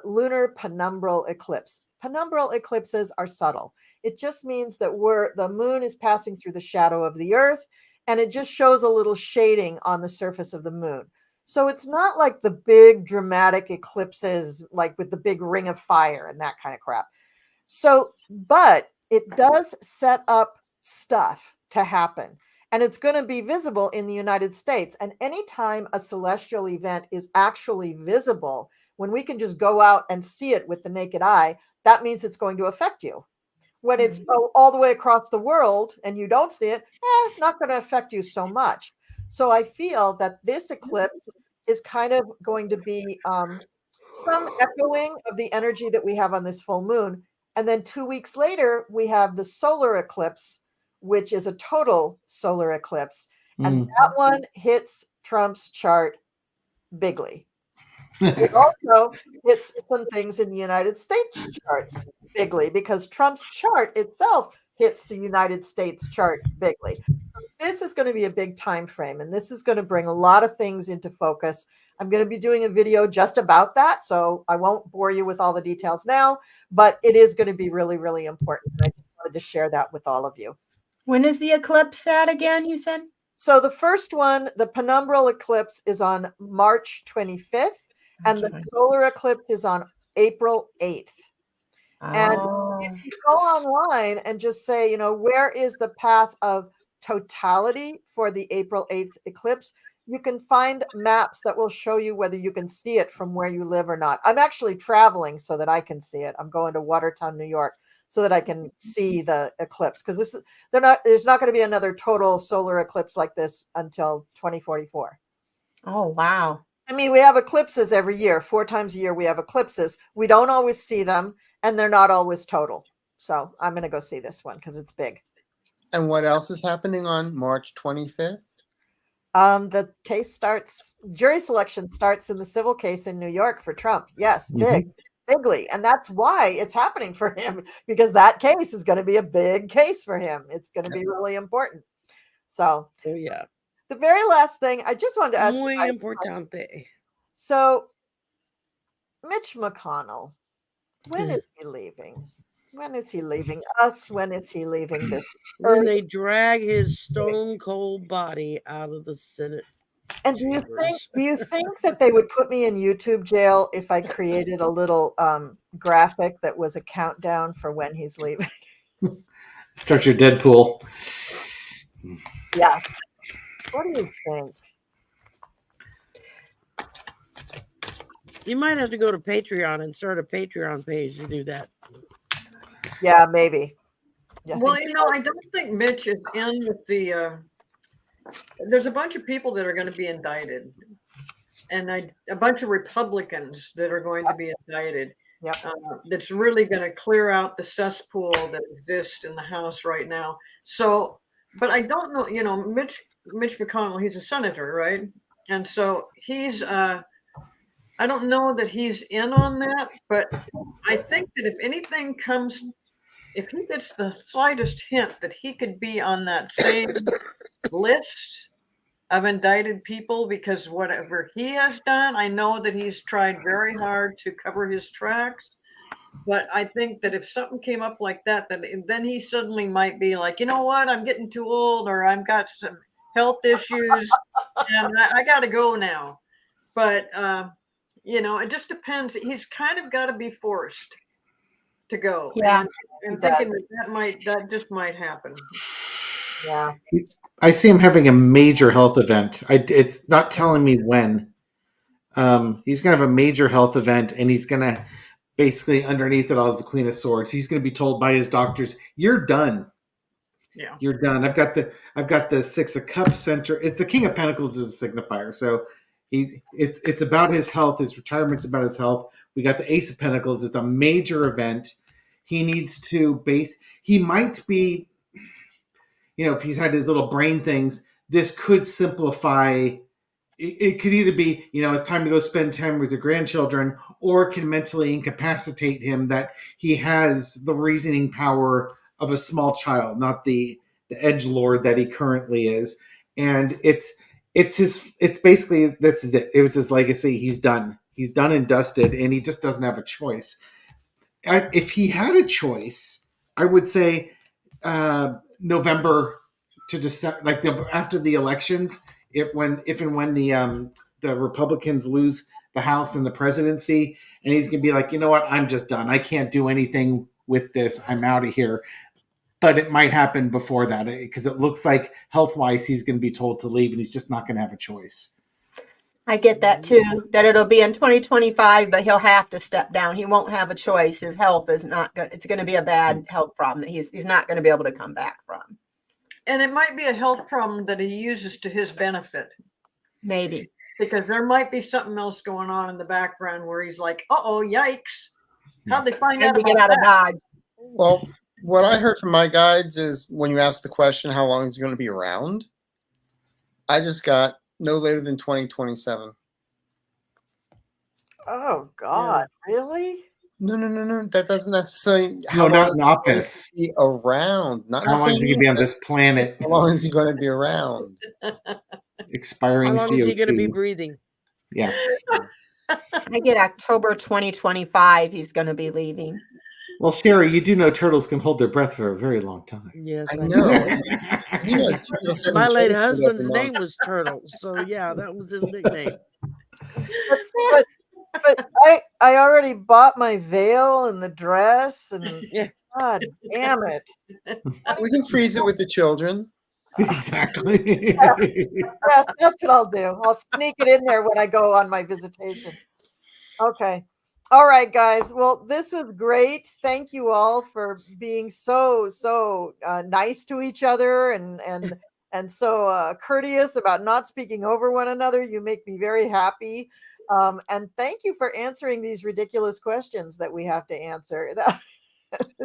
lunar penumbral eclipse. Penumbral eclipses are subtle. It just means that the moon is passing through the shadow of the earth, and it just shows a little shading on the surface of the moon. So it's not like the big dramatic eclipses, like with the big ring of fire and that kind of crap. So, but it does set up stuff to happen. And it's going to be visible in the United States. And anytime a celestial event is actually visible, when we can just go out and see it with the naked eye, that means it's going to affect you. When it's all the way across the world and you don't see it, not going to affect you so much. So I feel that this eclipse is kind of going to be some echoing of the energy that we have on this full moon. And then 2 weeks later, we have the solar eclipse, which is a total solar eclipse. And that one hits Trump's chart bigly. It also hits some things in the United States charts bigly because Trump's chart itself hits the United States chart bigly. So this is going to be a big time frame, and this is going to bring a lot of things into focus. I'm going to be doing a video just about that, so I won't bore you with all the details now, but it is going to be really, really important. And I just wanted to share that with all of you. When is the eclipse at again, you said? So the first one, the penumbral eclipse, is on March 25th. And the solar eclipse is on April 8th. And if you go online and just say, where is the path of totality for the April 8th eclipse, you can find maps that will show you whether you can see it from where you live or not. I'm actually traveling so that I can see it. I'm going to Watertown, New York, so that I can see the eclipse, because there's not going to be another total solar eclipse like this until 2044. Oh, wow. I mean, we have eclipses every year. 4 times a year we have eclipses. We don't always see them, and they're not always total. So I'm going to go see this one because it's big. And what else is happening on March 25th? The case starts, jury selection starts in the civil case in New York for Trump. Yes, bigly. And that's why it's happening for him, because that case is going to be a big case for him. It's going to be really important. So, yeah. The very last thing I just wanted to ask Muy you. importante. So, Mitch McConnell, when is he leaving? When is he leaving us? When is he leaving this? When they drag his stone cold body out of the Senate. And do you think that they would put me in YouTube jail if I created a little graphic that was a countdown for when he's leaving? Start your Deadpool. Yeah. What do you think? You might have to go to Patreon and start a Patreon page to do that. Yeah, maybe. Yeah, well, I don't think Mitch is in with the. There's a bunch of people that are going to be indicted, and a bunch of Republicans that are going to be indicted. Yep. That's really going to clear out the cesspool that exists in the House right now. So, but I don't know. Mitch McConnell, he's a senator, right? And so he's. I don't know that he's in on that, but I think that if anything comes, if he gets the slightest hint that he could be on that same list of indicted people, because whatever he has done, I know that he's tried very hard to cover his tracks. But I think that if something came up like that, then he suddenly might be like, you know what, I'm getting too old, or I've got some health issues, and I got to go now. But it just depends. He's kind of got to be forced to go. Yeah, and I'm thinking that just might happen. Yeah. I see him having a major health event. It's not telling me when. He's going to have a major health event, and he's going to basically underneath it all is the Queen of Swords. He's going to be told by his doctors, "You're done. Yeah. You're done." I've got the Six of Cups center. It's the King of Pentacles as a signifier. So it's about his health. His retirement's about his health. We got the Ace of Pentacles. It's a major event. He needs to he might be, if he's had his little brain things, this could simplify. It could either be, it's time to go spend time with your grandchildren, or it can mentally incapacitate him that he has the reasoning power of a small child, not the edge lord that he currently is. And it's basically, this is it. It was his legacy. He's done. He's done and dusted, and he just doesn't have a choice. If he had a choice, I would say November to December, like after the elections, if and when the Republicans lose the House and the presidency, and he's gonna be like, you know what, I'm just done. I can't do anything with this. I'm out of here. But it might happen before that, because it looks like health wise he's going to be told to leave, and he's just not going to have a choice. I get that too, that it'll be in 2025, but he'll have to step down. He won't have a choice. His health is not good. It's going to be a bad health problem that he's not going to be able to come back from. And it might be a health problem that he uses to his benefit. Maybe. Because there might be something else going on in the background where he's like, uh-oh, yikes. How'd they find out to about get out of Dodge? Well, what I heard from my guides is when you ask the question, how long is he going to be around? I just got no later than 2027. Oh God, really? No. That doesn't necessarily. No, not in office. Be around. Not how long is he going to be on this planet? How long is he going to be around? Expiring CO2. How long is he going to be breathing? Yeah. I get October 2025. He's going to be leaving. Well, Sherry, you do know turtles can hold their breath for a very long time. Yes, I know. My late husband's name was Turtle, so yeah, that was his nickname. But I already bought my veil and the dress, and God damn it. We can freeze it with the children. Exactly. Yes, that's what I'll do. I'll sneak it in there when I go on my visitation. Okay. All right, guys. Well, this was great. Thank you all for being so nice to each other and so courteous about not speaking over one another. You make me very happy. And thank you for answering these ridiculous questions that we have to answer.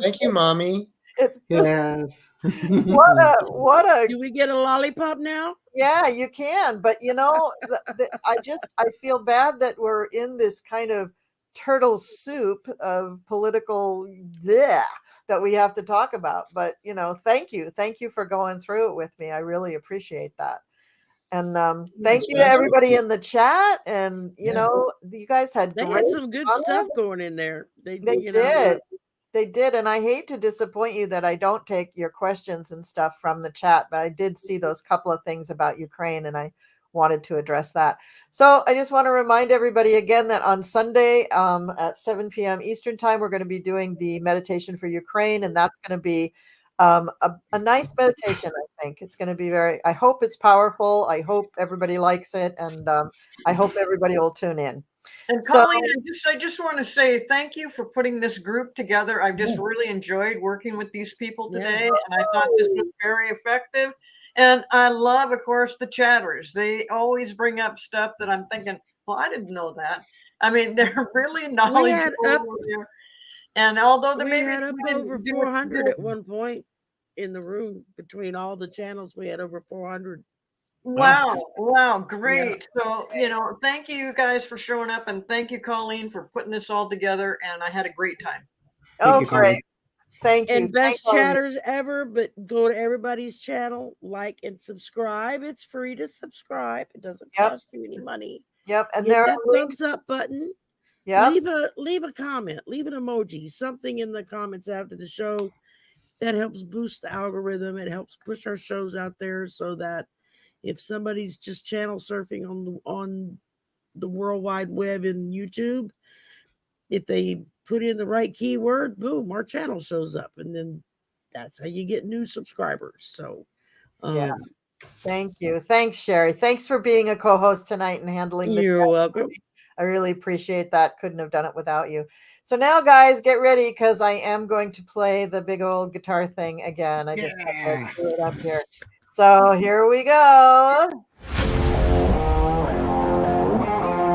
Thank you, Mommy. It's just, yes. what a. Do we get a lollipop now? Yeah, you can. But I feel bad that we're in this kind of turtle soup of political that we have to talk about. But thank you for going through it with me. I really appreciate that. And thank you to everybody in the chat. And you guys had some good stuff going in there. They did. They did. And I hate to disappoint you that I don't take your questions and stuff from the chat, but I did see those couple of things about Ukraine, and I wanted to address that. So I just want to remind everybody again that on Sunday at 7 p.m. Eastern time, we're going to be doing the meditation for Ukraine, and that's going to be a nice meditation. I think it's going to be I hope it's powerful. I hope everybody likes it, and I hope everybody will tune in. And Colleen, I just want to say thank you for putting this group together. I've just really enjoyed working with these people today, and I thought this was very effective. And I love, of course, the chatters. They always bring up stuff that I'm thinking, well, I didn't know that. I mean, they're really knowledgeable. And although we had up over 400 at one point in the room between all the channels, we had over 400. Wow, great. Yeah. So, thank you guys for showing up, and thank you, Colleen, for putting this all together. And I had a great time. Great. Thank you. And best chatters ever, but go to everybody's channel, like and subscribe. It's free to subscribe. It doesn't cost you any money. Yep. And there that thumbs up button. Yeah. Leave a comment, leave an emoji, something in the comments after the show that helps boost the algorithm. It helps push our shows out there so that if somebody's just channel surfing on the World Wide Web and YouTube, if they put in the right keyword, boom, our channel shows up, and then that's how you get new subscribers. So, Yeah. Thank you. Thanks, Sherry. Thanks for being a co-host tonight and handling the you're chat. welcome. I really appreciate that. Couldn't have done it without you. So now, guys, get ready because I am going to play the big old guitar thing again. I just have to Yeah. do it up here. So here we go.